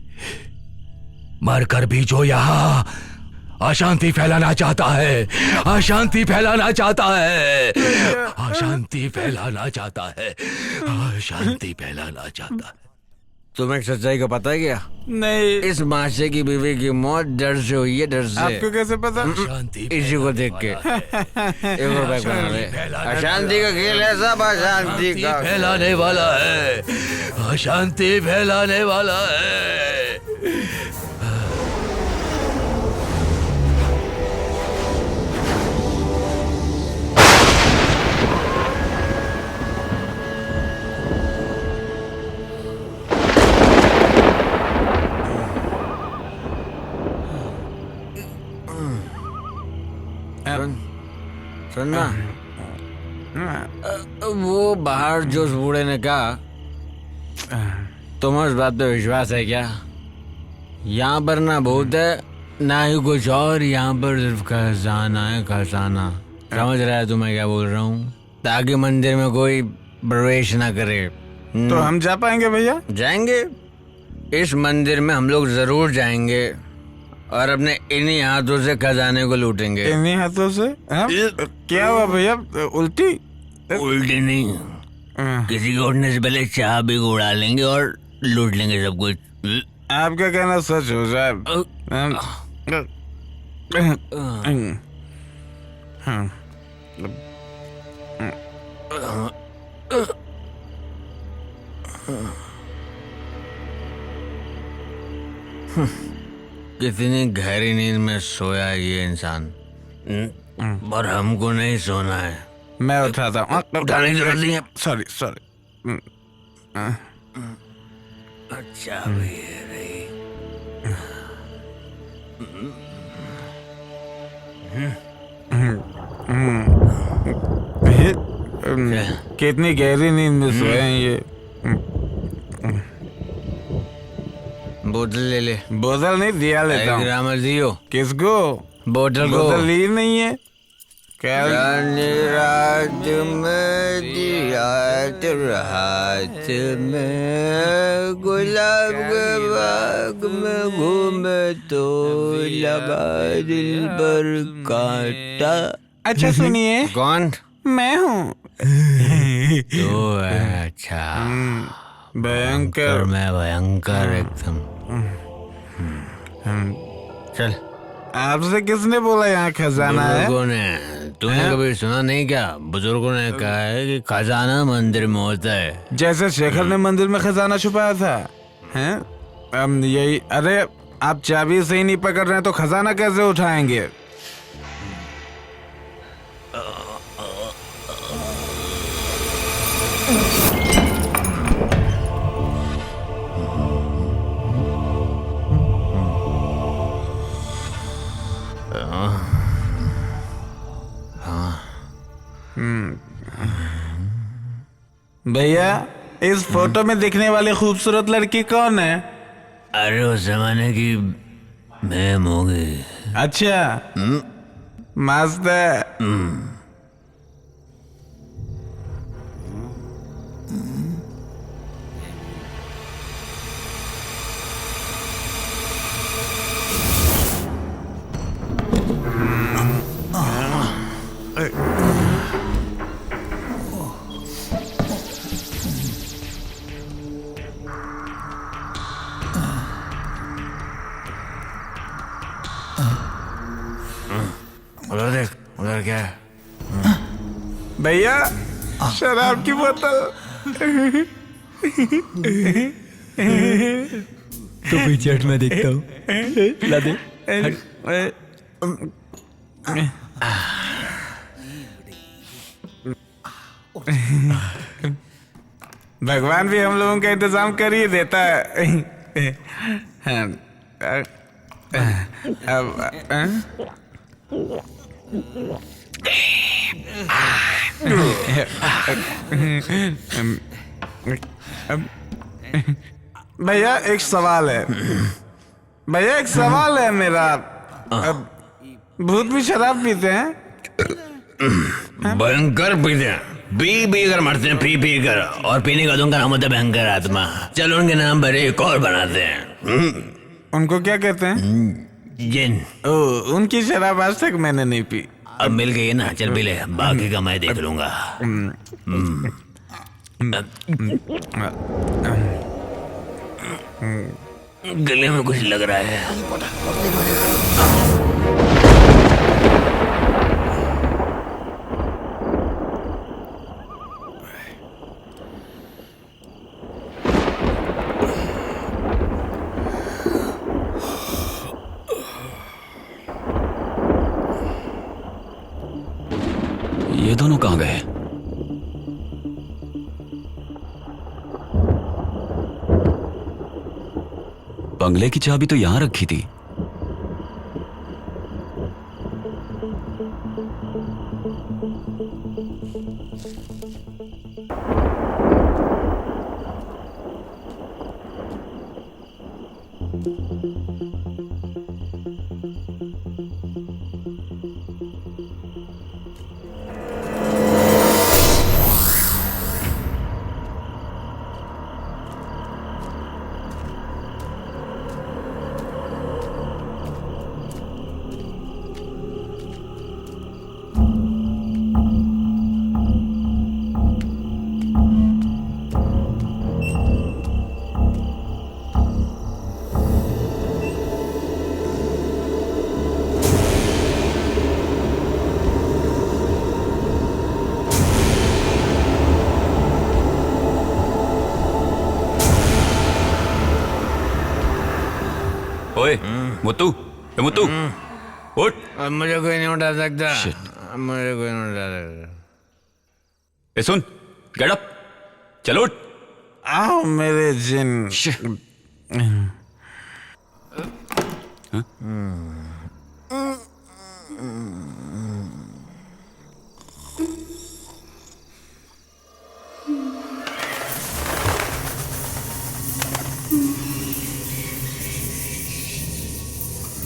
मरकर भी जो यहाँ अशांति फैलाना चाहता है, अशांति फैलाना चाहता है, अशांति फैलाना चाहता है, अशांति फैलाना चाहता है। तुम्हें एक सच्चाई का पता है क्या? नहीं। इस माशे की बीवी की मौत डर से हुई है, डर से। आपको कैसे पता? इसी को देख के। एक रुपए बना ले। अशांति का खेल है सब, अशांति का फैलाने वाला है, अशांति फैलाने वाला है। सुनना, वो बाहर जो उस बूढ़े ने कहा, तुम्हें उस बात पे विश्वास है क्या? यहाँ पर ना भूत है ना ही कुछ और, यहाँ पर सिर्फ खजाना है, खजाना। समझ रहा है तुम्हें क्या बोल रहा हूँ? ताकि मंदिर में कोई प्रवेश ना करे। तो हम जा पाएंगे भैया? जाएंगे, इस मंदिर में हम लोग जरूर जाएंगे और अपने इन्हीं हाथों से खजाने को लूटेंगे। इन्हीं हाथों से? क्या हुआ भैया, उल्टी? उल्टी नहीं, किसी के उठने से पहले चाह भी उड़ा लेंगे और लूट लेंगे सब कुछ। आपका कहना सच हो साहब। कितनी गहरी नींद में सोया है ये इंसान, पर हमको नहीं सोना है। मैं उठाता हूँ। उठाने की जरूरत नहीं है। Sorry sorry. अच्छा भी है रही। कितनी गहरी नींद में सोए हैं ये। बोतल ले ले। बोतल नहीं दिया लेता हूँ। ग्रामर दियो। किसको? बोतल को। बोतल ली नहीं है। रात में दिया तेरे हाथ में, गुलाब के बाग में घूमे तो लगा दिल पर कांटा। अच्छा सुनिए। कौन? मैं हूँ। तो अच्छा भयंकर। मैं भयंकर एकदम। चल। आपसे किसने बोला यहाँ खजाना है? बुजुर्गों ने। तूने कभी सुना नहीं क्या? बुजुर्गों ने कहा है कि खजाना मंदिर में होता है। जैसे शेखर ने मंदिर में खजाना छुपाया था, हैं? यही। अरे आप चाबी सही नहीं पकड़ रहे हैं तो खजाना कैसे उठाएंगे? भैया इस फोटो में दिखने वाली खूबसूरत लड़की कौन है? अरे उस जमाने की मैम होगी। अच्छा मस्त है। उधर देख, उधर क्या है? भैया शराब की बोतल। तो पीछे हट, मैं देखता हूँ। ला दे। भगवान भी हम लोगों का इंतजाम कर ही देता है। भैया एक सवाल है। भैया एक सवाल है मेरा। भूत भी शराब पीते हैं? भयंकर पीते हैं, पी कर मरते हैं, पी कर। और पीने का उनका नाम होता है भयंकर आत्मा। चलो उनके नाम पर एक और बनाते हैं। उनको क्या कहते हैं? जिन। उनकी शराब आज तक मैंने नहीं पी। अब मिल गई ना, चल पी ले, बाकी का मैं देख लूंगा। गले में कुछ लग रहा है। ये दोनों कहाँ गए? बंगले की चाबी तो यहां रखी थी। ओए मुत्तू, मुत्तू उठ। अब मुझे कोई नहीं उठा सकता। अब मुझे कोई नहीं उठा सकता। ए सुन, गेट अप, चलो उठ। आओ मेरे जिन।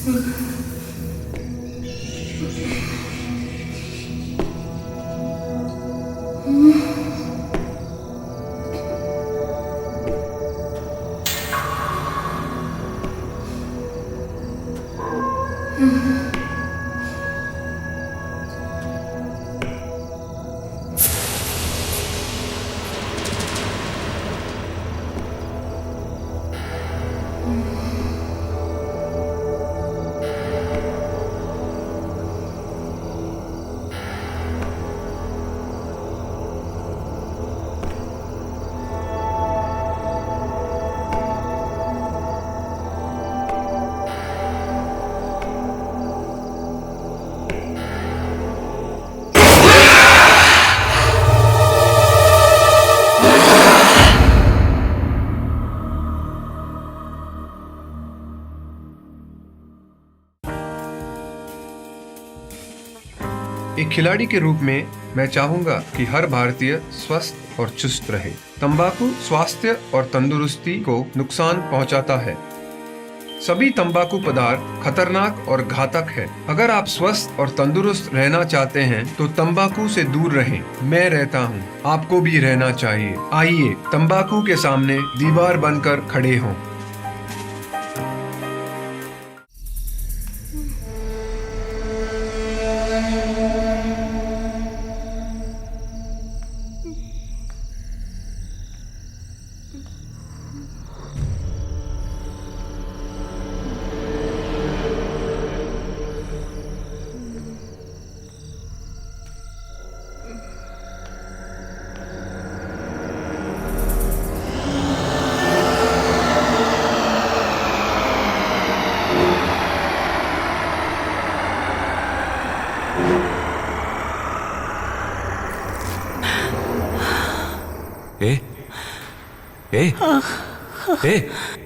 एक खिलाड़ी के रूप में मैं चाहूंगा कि हर भारतीय स्वस्थ और चुस्त रहे। तंबाकू स्वास्थ्य और तंदुरुस्ती को नुकसान पहुंचाता है। सभी तंबाकू पदार्थ खतरनाक और घातक है। अगर आप स्वस्थ और तंदुरुस्त रहना चाहते हैं तो तंबाकू से दूर रहें। मैं रहता हूं, आपको भी रहना चाहिए। आइए तंबाकू के सामने दीवार बनकर खड़े हों।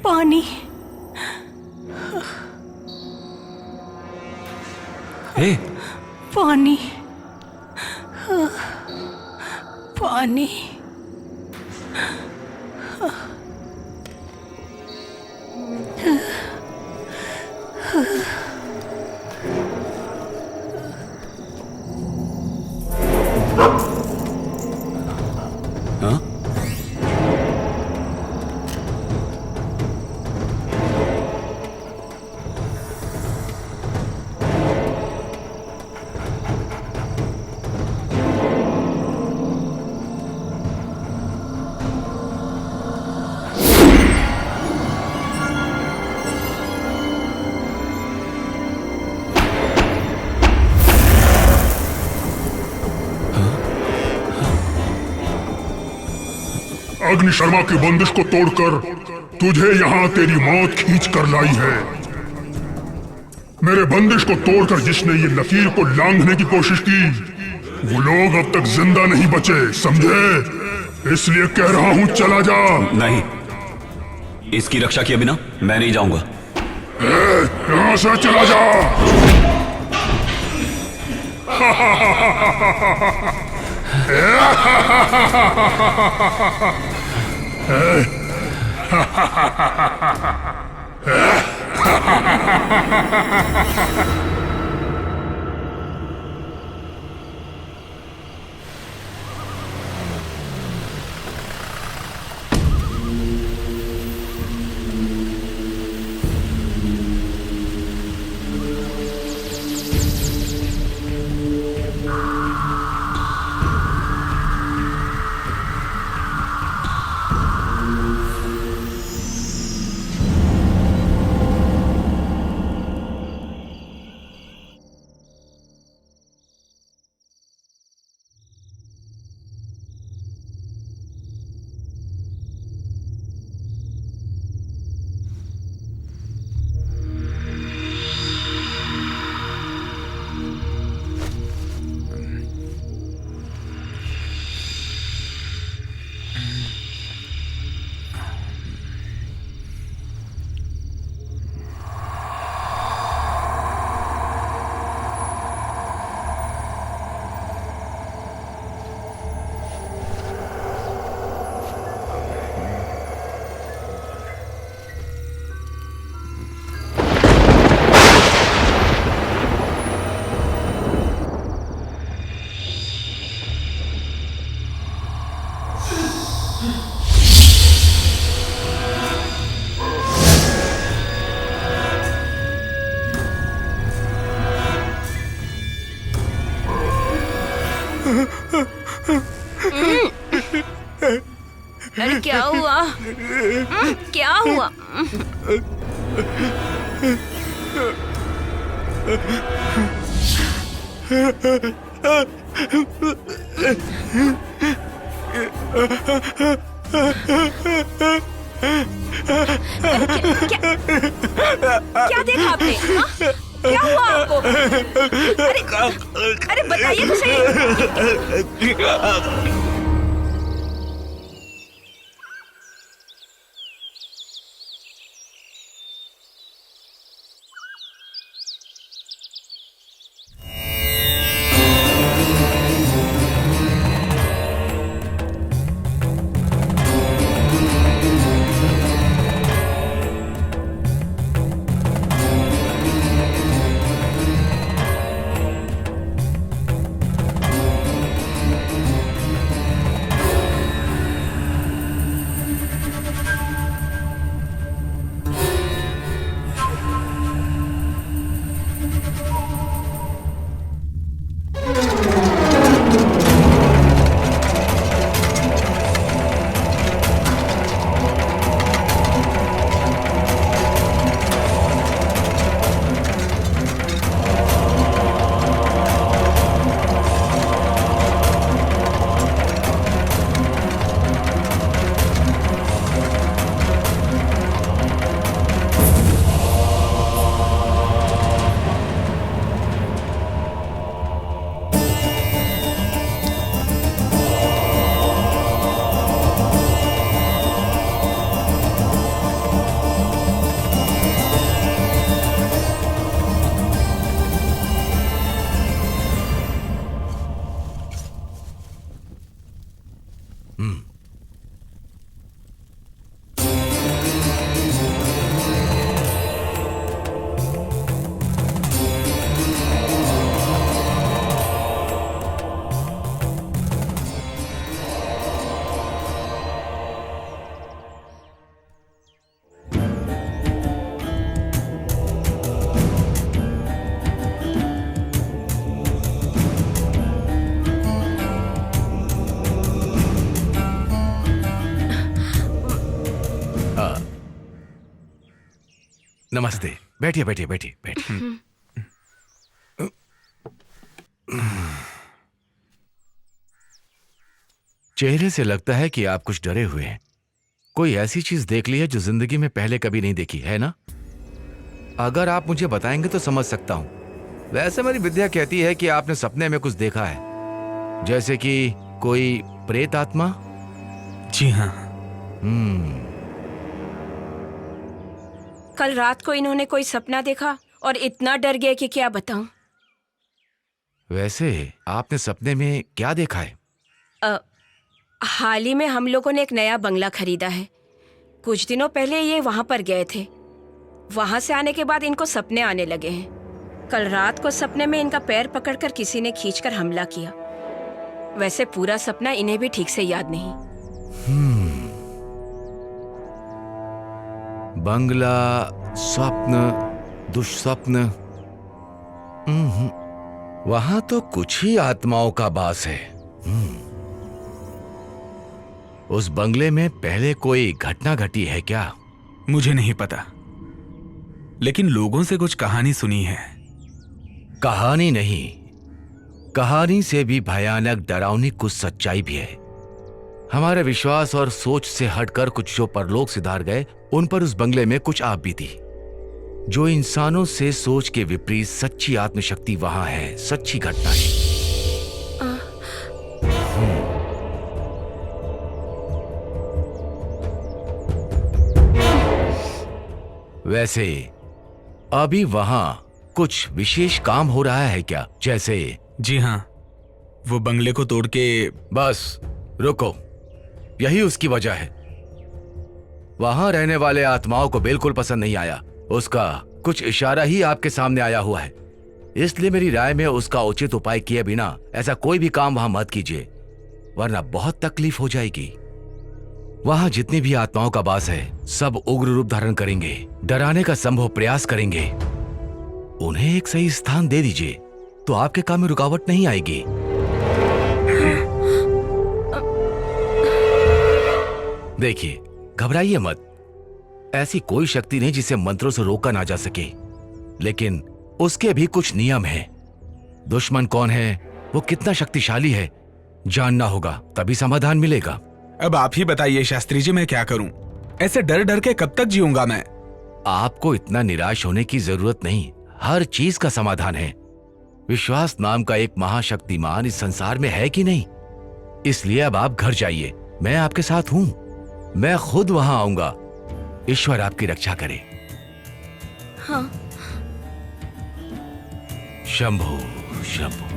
पानी। पानी। पानी। अग्नि शर्मा की बंदिश को तोड़कर तुझे यहाँ तेरी मौत खींच कर लाई है। मेरे बंदिश को तोड़कर जिसने ये लकीर को लांघने की कोशिश की वो लोग अब तक जिंदा नहीं बचे, समझे? इसलिए कह रहा हूँ चला जा। नहीं, इसकी रक्षा किए बिना मैं नहीं जाऊंगा। यहाँ से चला जा। क्या हुआ? क्या हुआ? क्या देखा आपने? हाँ? क्या हुआ आपको? अरे बताइए तो सही। नमस्ते। बैठिए बैठिए बैठिए बैठिए। चेहरे से लगता है कि आप कुछ डरे हुए हैं। कोई ऐसी चीज देख ली है जो जिंदगी में पहले कभी नहीं देखी है ना? अगर आप मुझे बताएंगे तो समझ सकता हूं। वैसे मेरी विद्या कहती है कि आपने सपने में कुछ देखा है, जैसे कि कोई प्रेत आत्मा। जी हाँ। कल रात को इन्होंने कोई सपना देखा और इतना डर गए कि क्या बताऊं। वैसे आपने सपने में क्या देखा है? हाल ही में हम लोगों ने एक नया बंगला खरीदा है। कुछ दिनों पहले ये वहां पर गए थे। वहां से आने के बाद इनको सपने आने लगे हैं। कल रात को सपने में इनका पैर पकड़कर किसी ने खींचकर हमला किया। वैसे पूरा सपना इन्हें भी ठीक से याद नहीं। बंगला, स्वप्न, दुष्स्वप्न। वहां तो कुछ ही आत्माओं का वास है। उस बंगले में पहले कोई घटना घटी है क्या? मुझे नहीं पता, लेकिन लोगों से कुछ कहानी सुनी है। कहानी नहीं, कहानी से भी भयानक डरावनी कुछ सच्चाई भी है। हमारे विश्वास और सोच से हटकर कुछ जो परलोक सिधार गए, उन पर उस बंगले में कुछ आप बीती। जो इंसानों से सोच के विपरीत सच्ची आत्मशक्ति वहां है, सच्ची घटना है। वैसे अभी वहां कुछ विशेष काम हो रहा है क्या? जैसे? जी हाँ, वो बंगले को तोड़ के। बस रुको, यही उसकी वजह है। वहां रहने वाले आत्माओं को बिल्कुल पसंद नहीं आया। उसका कुछ इशारा ही आपके सामने आया हुआ है। इसलिए मेरी राय में उसका उचित उपाय किए बिना ऐसा कोई भी काम वहां मत कीजिए, वरना बहुत तकलीफ हो जाएगी। वहां जितनी भी आत्माओं का वास है, सब उग्र रूप धारण करेंगे, डराने का संभव प्रयास करेंगे। उन्हें एक सही स्थान दे दीजिए तो आपके काम में रुकावट नहीं आएगी। देखिए, घबराइए मत। ऐसी कोई शक्ति नहीं जिसे मंत्रों से रोका ना जा सके, लेकिन उसके भी कुछ नियम हैं। दुश्मन कौन है, वो कितना शक्तिशाली है, जानना होगा, तभी समाधान मिलेगा। अब आप ही बताइए शास्त्री जी, मैं क्या करूं? ऐसे डर डर के कब तक जीऊंगा मैं? आपको इतना निराश होने की जरूरत नहीं, हर चीज का समाधान है। विश्वास नाम का एक महाशक्तिमान इस संसार में है कि नहीं? इसलिए अब आप घर जाइए, मैं आपके साथ हूं, मैं खुद वहां आऊंगा। ईश्वर आपकी रक्षा करे। हाँ। शंभु शंभु।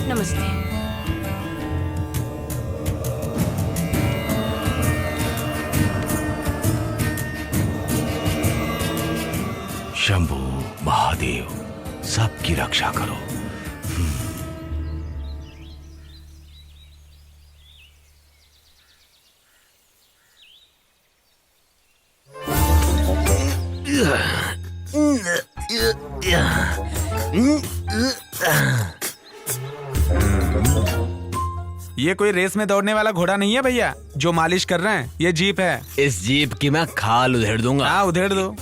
नमस्ते। शंभु महादेव, सबकी रक्षा करो। ये कोई रेस में दौड़ने वाला घोड़ा नहीं है भैया जो मालिश कर रहे हैं, ये जीप है। इस जीप की मैं खाल उधेड़ दूंगा। हाँ, उधेड़ दो।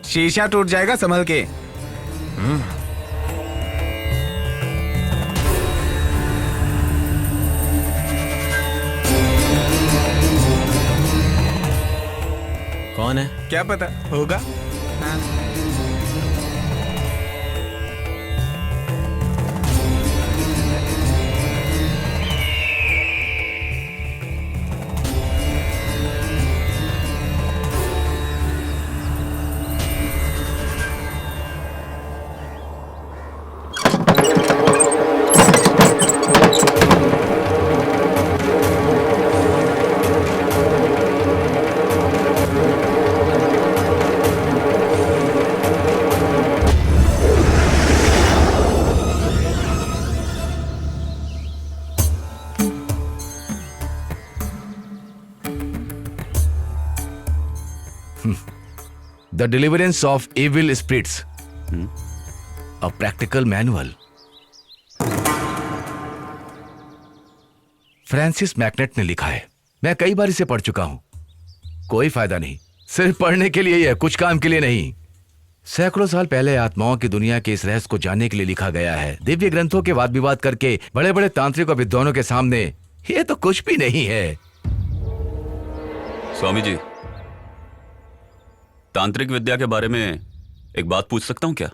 शीशा टूट जाएगा, संभल के। कौन है? क्या पता होगा। हाँ। The Deliverance of Evil Spirits, a practical manual. Francis McNett ने लिखा है। मैं कई बार इसे पढ़ चुका हूं, कोई फायदा नहीं। सिर्फ पढ़ने के लिए ही है, कुछ काम के लिए नहीं। सैकड़ों साल पहले आत्माओं की दुनिया के इस रहस्य को जानने के लिए लिखा गया है। दिव्य ग्रंथों के वाद विवाद करके बड़े बड़े तांत्रिक और विद्वानों के सामने ये तो कुछ भी नहीं है। स्वामी जी, तांत्रिक विद्या के बारे में एक बात पूछ सकता हूं क्या?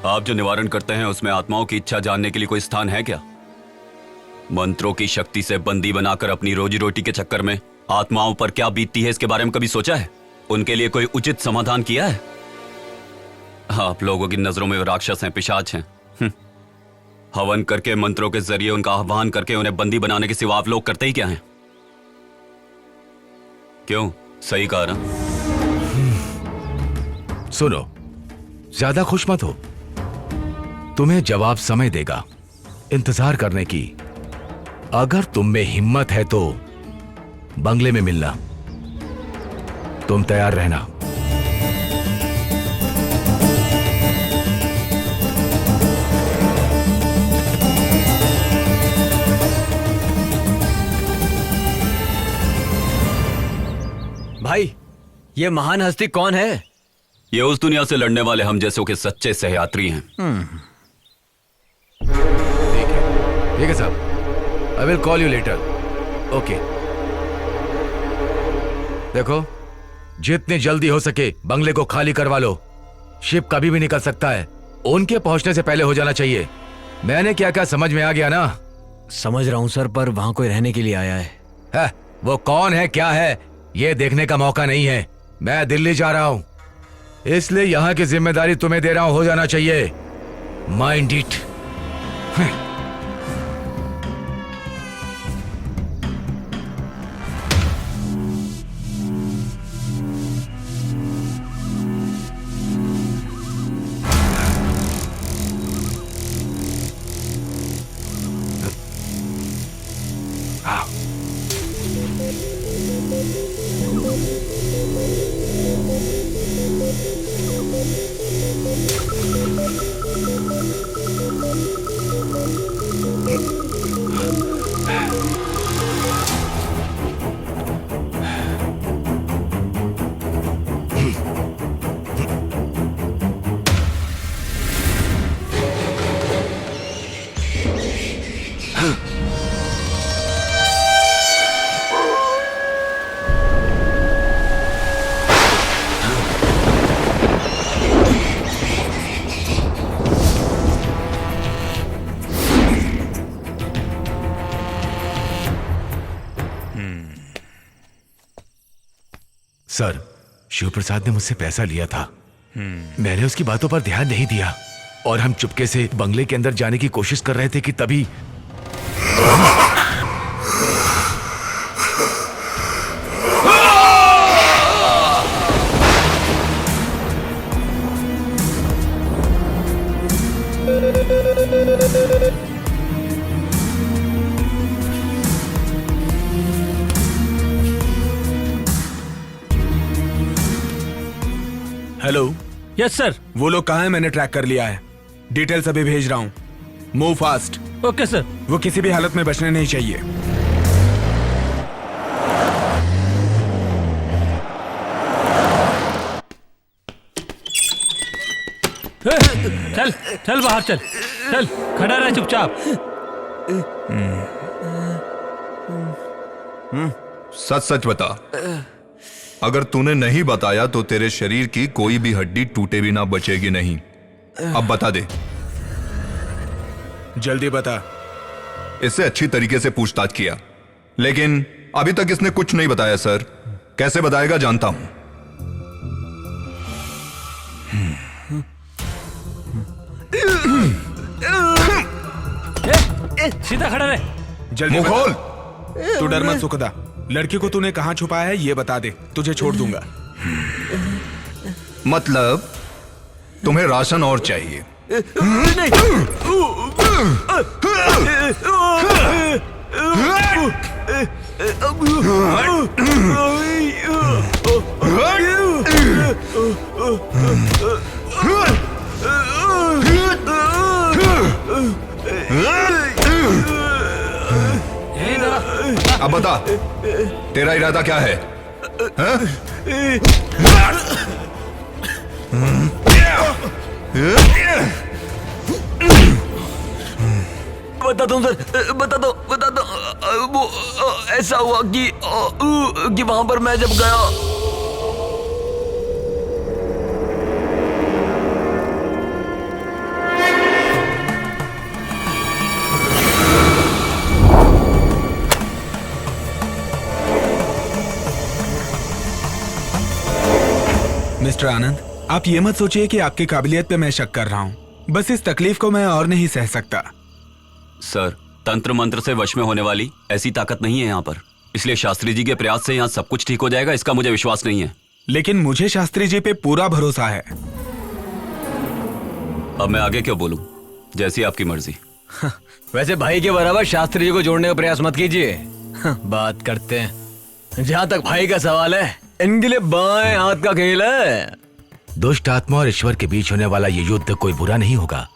आप जो निवारण करते हैं उसमें आत्माओं की इच्छा जानने के लिए कोई स्थान है क्या? मंत्रों की शक्ति से बंदी बनाकर अपनी रोजी रोटी के चक्कर में आत्माओं पर क्या बीतती है, इसके बारे में कभी सोचा है? उनके लिए कोई उचित समाधान किया है? आप लोगों की नजरों में राक्षस हैं, पिशाच हैं। हवन करके मंत्रों के जरिए उनका आह्वान करके उन्हें बंदी बनाने के सिवा आप लोग करते ही क्या हैं? क्यों? सही कहा ना? सुनो, ज्यादा खुश मत हो, तुम्हें जवाब समय देगा, इंतजार करने की। अगर तुम में हिम्मत है तो बंगले में मिलना, तुम तैयार रहना। भाई, ये महान हस्ती कौन है? ये उस दुनिया से लड़ने वाले हम जैसों के सच्चे सहयात्री हैं। ठीक है साहब, I will call you later. Okay. देखो, जितनी जल्दी हो सके बंगले को खाली करवा लो। शिप कभी भी निकल सकता है, उनके पहुंचने से पहले हो जाना चाहिए। मैंने क्या क्या समझ में आ गया ना? समझ रहा हूं सर, पर वहां कोई रहने के लिए आया है। वो कौन है, क्या है, ये देखने का मौका नहीं है। मैं दिल्ली जा रहा हूं, इसलिए यहां की जिम्मेदारी तुम्हें दे रहा हूं, हो जाना चाहिए। Mind it. सर, शिव प्रसाद ने मुझसे पैसा लिया था। मैंने उसकी बातों पर ध्यान नहीं दिया और हम चुपके से बंगले के अंदर जाने की कोशिश कर रहे थे कि तभी हेलो। Yes sir. वो लोग कहाँ हैं? मैंने ट्रैक कर लिया है। डिटेल्स अभी भेज रहा हूँ। Move fast. Okay sir. वो किसी भी हालत में बचने नहीं चाहिए। चल चल बाहर चल। चल खड़ा रह चुपचाप। सच सच बता। अगर तूने नहीं बताया तो तेरे शरीर की कोई भी हड्डी टूटे भी ना बचेगी नहीं। अब बता दे। जल्दी बता। इससे अच्छी तरीके से पूछताछ किया, लेकिन अभी तक इसने कुछ नहीं बताया सर। कैसे बताएगा जानता हूं। सीधा खड़ा रहे। जल्दी मुंह खोल। तू डर मत सुखदा। लड़की को तूने कहां छुपाया है ये बता दे, तुझे छोड़ दूंगा। मतलब तुम्हें राशन और चाहिए? अब बता, तेरा इरादा क्या है? बता दो सर, बता दो। वो ऐसा हुआ कि वहां पर मैं जब गया। मिस्टर आनंद, आप ये मत सोचिए कि आपकी काबिलियत पे मैं शक कर रहा हूँ। बस इस तकलीफ को मैं और नहीं सह सकता। सर, तंत्र मंत्र से वश में होने वाली ऐसी ताकत नहीं है यहाँ पर, इसलिए शास्त्री जी के प्रयास से यहाँ सब कुछ ठीक हो जाएगा, इसका मुझे विश्वास नहीं है। लेकिन मुझे शास्त्री जी पे पूरा भरोसा है। अब मैं आगे क्यों बोलूं? जैसी आपकी मर्जी। वैसे भाई के बराबर शास्त्री जी को जोड़ने का प्रयास मत कीजिए। बात करते हैं। जहाँ तक भाई का सवाल है, इनके लिए बाएं हाथ का खेल है। दुष्ट आत्मा और ईश्वर के बीच होने वाला ये युद्ध कोई बुरा नहीं होगा।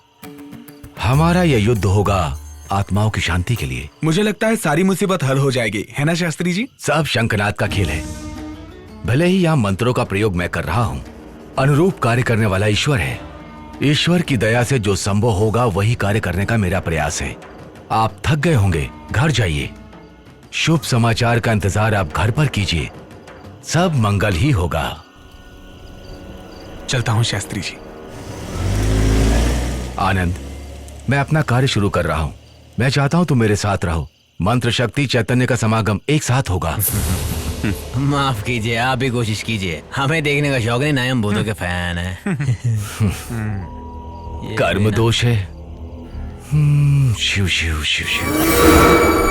हमारा ये युद्ध होगा आत्माओं की शांति के लिए। मुझे लगता है सारी मुसीबत हल हो जाएगी, है ना शास्त्री जी? सब शंखनाद का खेल है। भले ही यहाँ मंत्रों का प्रयोग मैं कर रहा हूँ, अनुरूप कार्य करने वाला ईश्वर है। ईश्वर की दया से जो संभव होगा वही कार्य करने का मेरा प्रयास है। आप थक गए होंगे, घर जाइए। शुभ समाचार का इंतजार आप घर पर कीजिए, सब मंगल ही होगा। चलता हूं शास्त्री जी। आनंद, मैं अपना कार्य शुरू कर रहा हूं। मैं चाहता हूं तुम मेरे साथ रहो। मंत्र शक्ति चैतन्य का समागम एक साथ होगा। माफ कीजिए, आप ही कोशिश कीजिए। हमें देखने का शौक नहीं, ना हम भूतों के फैन है। कर्म दोष है। शिव शिव शिव शिव।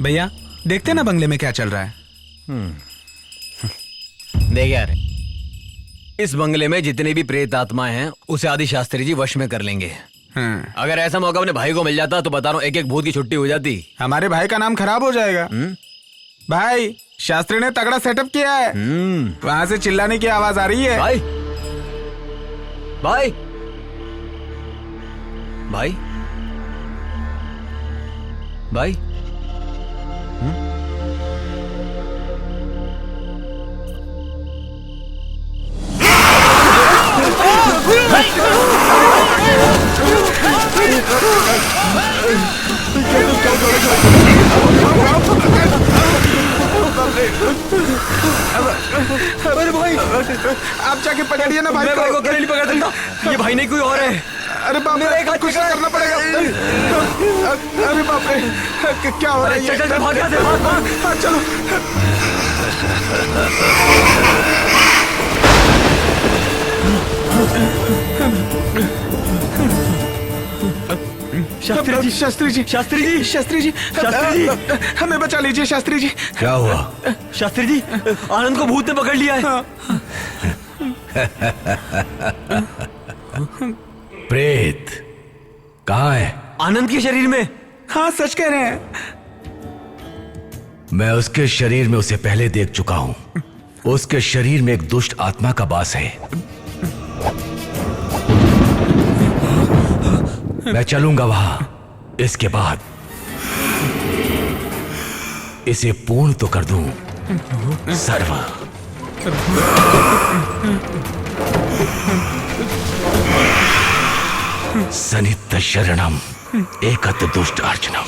भैया देखते ना बंगले में क्या चल रहा है। देख यार, इस बंगले में जितने भी प्रेत आत्माएं हैं उसे आदि शास्त्री जी वश में कर लेंगे। अगर ऐसा मौका अपने भाई को मिल जाता तो बता रहा हूँ एक एक भूत की छुट्टी हो जाती। हमारे भाई का नाम खराब हो जाएगा। भाई शास्त्री ने तगड़ा सेटअप किया है। वहां से चिल्लाने की आवाज आ रही है। भाई भाई भाई भाई अरे भाई आप जाके पकड़िए ना भाई मैं भाई को अकेले नहीं पकड़ सकता, ये भाई नहीं कोई और है। अरे बाप रे कुछ करना पड़ेगा। अरे बाप रे क्या हो रहा है? चल भाग यहाँ से, हाँ चलो। शास्त्री जी शास्त्री जी शास्त्री जी शास्त्री जी शास्त्री जी हमें बचा लीजिए शास्त्री जी। क्या हुआ? शास्त्री जी आनंद को भूत ने पकड़ लिया है। प्रेत कहाँ है? आनंद के शरीर में। हाँ सच कह रहे हैं। मैं उसके शरीर में उसे पहले देख चुका हूं। उसके शरीर में एक दुष्ट आत्मा का वास है। मैं चलूंगा वहां। इसके बाद इसे पूर्ण तो कर दूं। सर्व सनित शरणम एकत दुष्ट अर्चनम।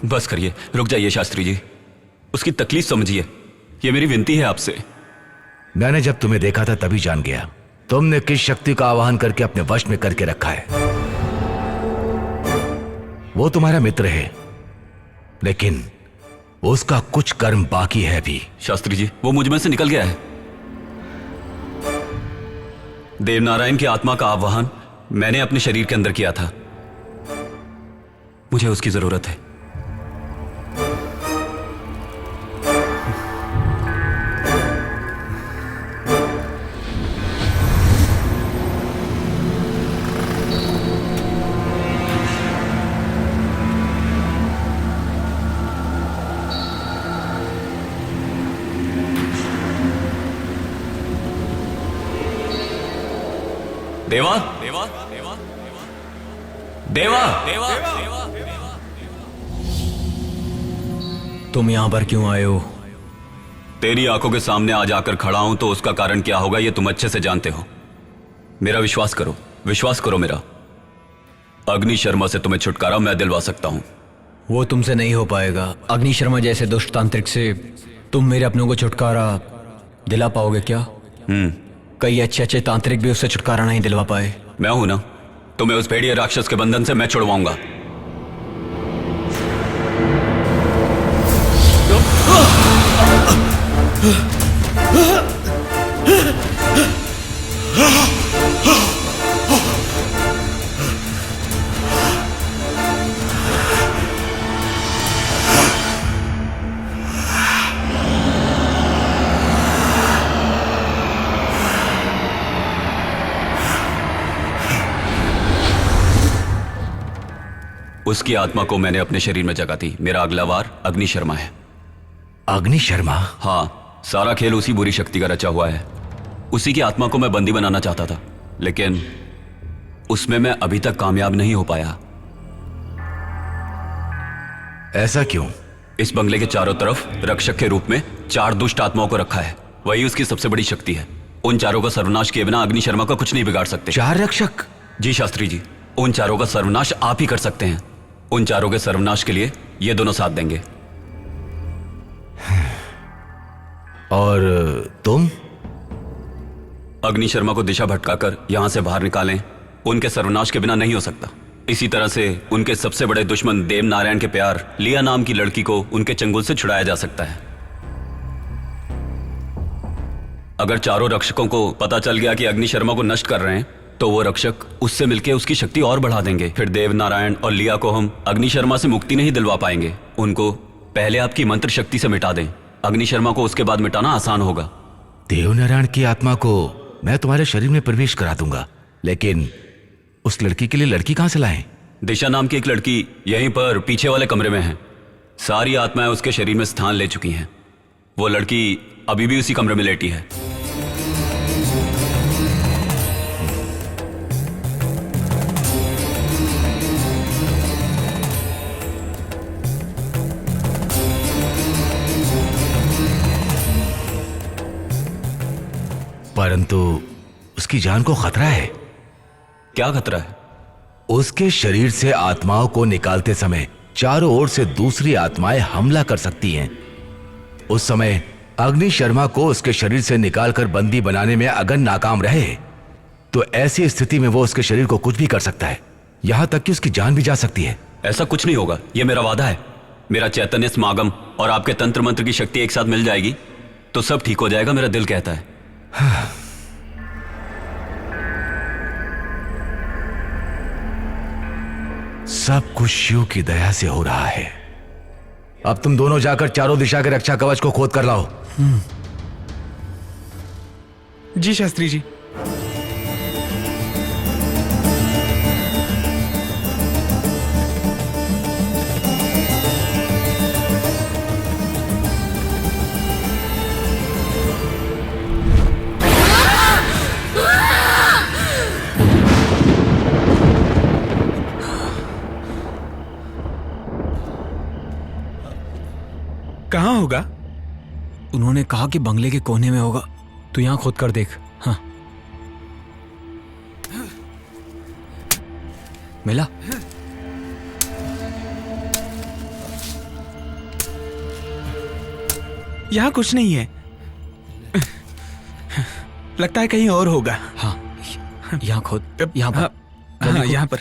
बस करिए, रुक जाइए शास्त्री जी। उसकी तकलीफ समझिए, ये मेरी विनती है आपसे। मैंने जब तुम्हें देखा था तभी जान गया तुमने किस शक्ति का आवाहन करके अपने वश में करके रखा है। वो तुम्हारा मित्र है, लेकिन उसका कुछ कर्म बाकी है भी। शास्त्री जी, वो मुझ में से निकल गया है। देवनारायण की आत्मा का आवाहन मैंने अपने शरीर के अंदर किया था। मुझे उसकी जरूरत है। देवा देवा देवा देवा तुम यहाँ पर क्यों आए हो? तेरी आंखों के सामने आज आकर खड़ा हूं तो उसका कारण क्या होगा ये तुम अच्छे से जानते हो। मेरा विश्वास करो मेरा। अग्नि शर्मा से तुम्हें छुटकारा मैं दिलवा सकता हूं। वो तुमसे नहीं हो पाएगा। अग्नि शर्मा जैसे दुष्ट तांत्रिक से तुम मेरे अपनों को छुटकारा दिला पाओगे क्या? कई अच्छे तांत्रिक भी उससे छुटकारा नहीं दिलवा पाए। मैं हूं ना, तुम्हें उस भेड़िए राक्षस के बंधन से मैं छुड़वाऊंगा। उसकी आत्मा को मैंने अपने शरीर में जगा दी। मेरा अगला वार अग्नि शर्मा है। अग्नि शर्मा? हाँ, सारा खेल उसी बुरी शक्ति का रचा हुआ है। उसी की आत्मा को मैं बंदी बनाना चाहता था, लेकिन उसमें मैं अभी तक कामयाब नहीं हो पाया। ऐसा क्यों? इस बंगले के चारों तरफ रक्षक के रूप में 4 दुष्ट आत्माओं को रखा है। वही उसकी सबसे बड़ी शक्ति है। उन चारों का सर्वनाश किए बिना अग्नि शर्मा का कुछ नहीं बिगाड़ सकते। 4 रक्षक? जी शास्त्री जी, उन चारों का सर्वनाश आप ही कर सकते हैं। उन चारों के सर्वनाश के लिए ये दोनों साथ देंगे। और तुम? अग्नि शर्मा को दिशा भटकाकर यहां से बाहर निकालें। उनके सर्वनाश के बिना नहीं हो सकता। इसी तरह से उनके सबसे बड़े दुश्मन देव नारायण के प्यार लिया नाम की लड़की को उनके चंगुल से छुड़ाया जा सकता है। अगर चारों रक्षकों को पता चल गया कि अग्नि शर्मा को नष्ट कर रहे हैं, तो वो रक्षक उससे मिलकर उसकी शक्ति और बढ़ा देंगे। फिर देव नारायण और लिया को हम अग्नि शर्मा से मुक्ति नहीं दिलवा पाएंगे। उनको पहले आपकी मंत्र शक्ति से मिटा दें। अग्नि शर्मा को उसके बाद मिटाना आसान होगा। देवनारायण की आत्मा को मैं तुम्हारे शरीर में प्रवेश करा दूंगा, लेकिन उस लड़की के लिए लड़की कहां से लाएं? दिशा नाम की एक लड़की यहीं पर पीछे वाले कमरे में है। सारी आत्माएं उसके शरीर में स्थान ले चुकी हैं। वो लड़की अभी भी उसी कमरे में लेटी है। परंतु उसकी जान को खतरा है। क्या खतरा है? उसके शरीर से आत्माओं को निकालते समय चारों ओर से दूसरी आत्माएं हमला कर सकती हैं। उस समय अग्नि शर्मा को उसके शरीर से निकालकर बंदी बनाने में अगर नाकाम रहे, तो ऐसी स्थिति में वो उसके शरीर को कुछ भी कर सकता है, यहां तक कि उसकी जान भी जा सकती है। ऐसा कुछ नहीं होगा, यह मेरा वादा है। मेरा चैतन्य समागम और आपके तंत्र मंत्र की शक्ति एक साथ मिल जाएगी तो सब ठीक हो जाएगा, मेरा दिल कहता है। सब कुछ शिव की दया से हो रहा है। अब तुम दोनों जाकर चारों दिशा के रक्षा कवच को खोद कर लाओ। जी शास्त्री जी। कहाँ होगा? उन्होंने कहा कि बंगले के कोने में होगा। तू यहां खोद कर देख। हाँ, मिला? यहाँ कुछ नहीं है। लगता है कहीं और होगा। हाँ, यहाँ खोद। यहाँ पर। हाँ, यहाँ पर।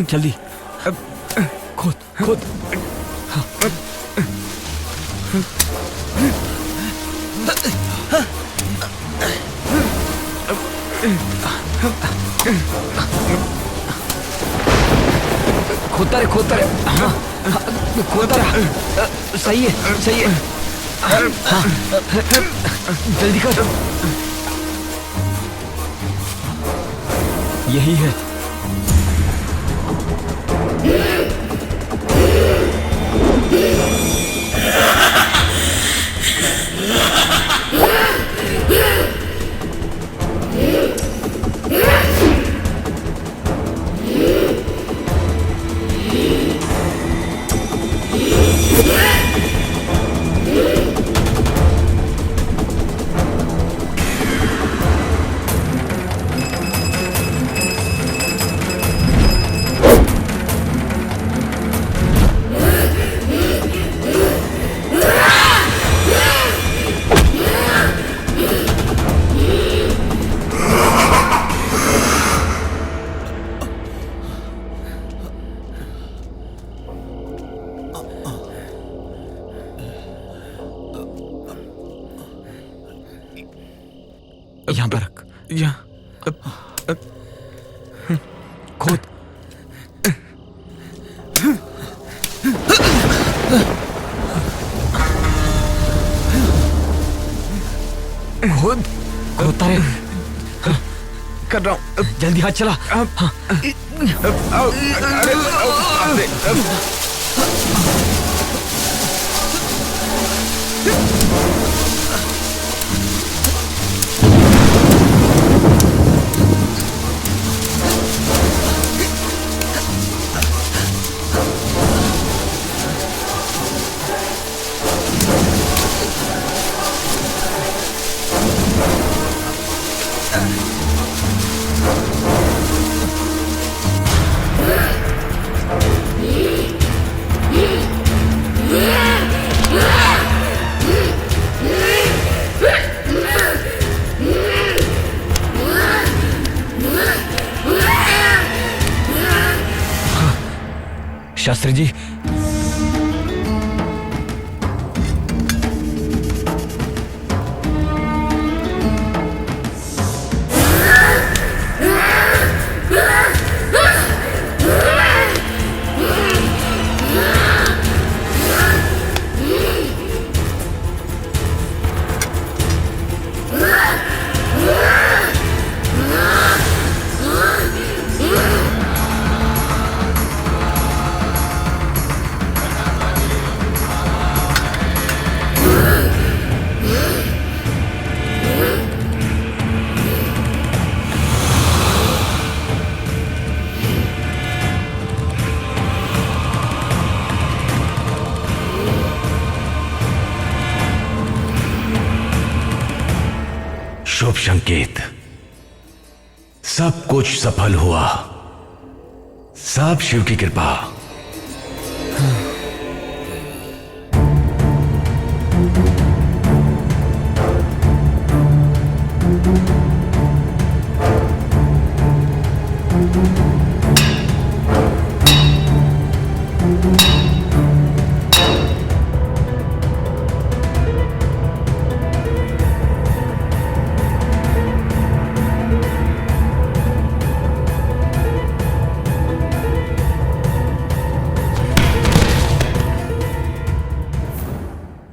जल्दी खोद खोद। हाँ। खोदता रहे, खोदता रहे। हाँ, खोदता रहा। सही है, सही है। हाँ, जल्दी कर। यही है। यहाँ पर रख। यहाँ खोद। खोद खोदता रहे। कर रहा हूँ। जल्दी हाथ चला। हाँ। शास्त्री जी, शुभ संकेत। सब कुछ सफल हुआ। सब शिव की कृपा।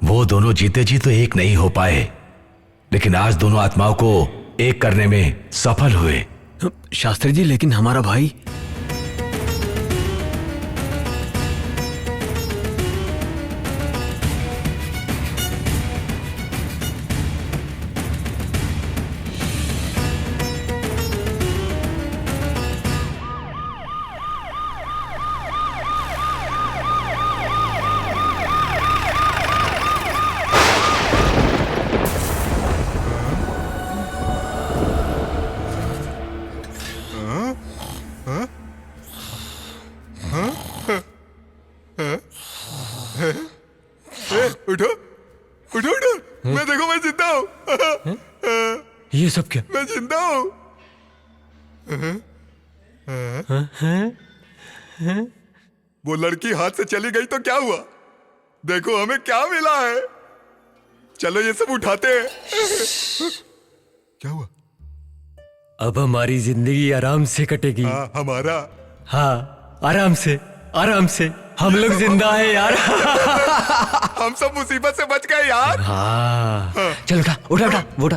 वो दोनों जीते जी तो एक नहीं हो पाए, लेकिन आज दोनों आत्माओं को एक करने में सफल हुए। शास्त्री जी, लेकिन हमारा भाई। उठो उठो उठो, मैं देखो, मैं जिंदा हूँ। ये सब क्या? मैं जिंदा हूँ। वो लड़की हाथ से चली गई तो क्या हुआ? देखो हमें क्या मिला है। चलो ये सब उठाते हैं। क्या हुआ? अब हमारी जिंदगी आराम से कटेगी। हमारा? हाँ, आराम से, आराम से। हम लोग जिंदा है यार। हम सब मुसीबत से बच गए यार। हाँ। चल उठा उठा उठा वो उठा।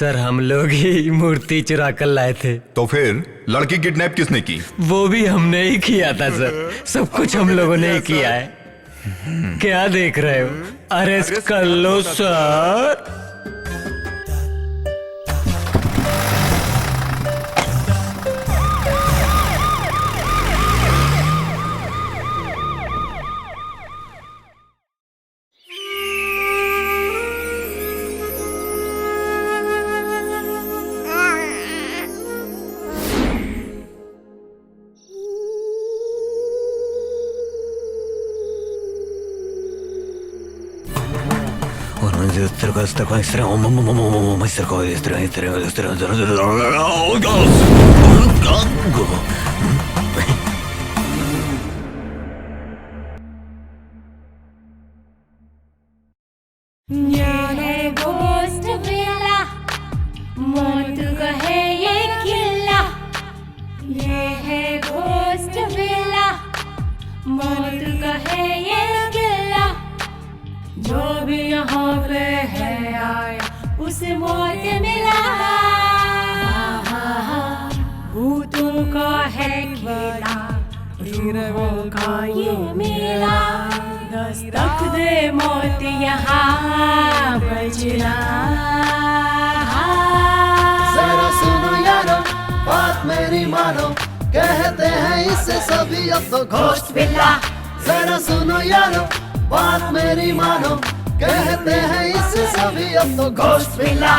सर हम लोग ही मूर्ति चुरा कर लाए थे। तो फिर लड़की किडनैप किसने की? वो भी हमने ही किया था सर, सब कुछ हम लोगों ने ही किया है। क्या देख रहे हो, अरेस्ट कर लो सर। घोस्ट विला, मौत का है ये किला। ये है घोस्ट विला, मौत का है ये किला। जो भी यहाँ पे है आया उसे मौत मिला। भूतों का है खेला, रूहों का ये मेला। दस्तक दे मौत यहाँ बजना। जरा सुनो यारो, बात मेरी मानो, कहते हैं इससे सभी अब तो घोस्ट विला। जरा सुनो यारो, बात मेरी मानो, कहते हैं इससे सभी अब तो घोस्ट विला।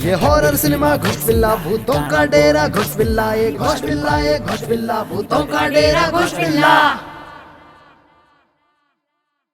ये हॉरर सिनेमा घोस्ट विला, भूतों का डेरा घोस्ट विला। ये घोस्ट विला, ये घोस्ट विला, भूतों का डेरा घोस्ट विला।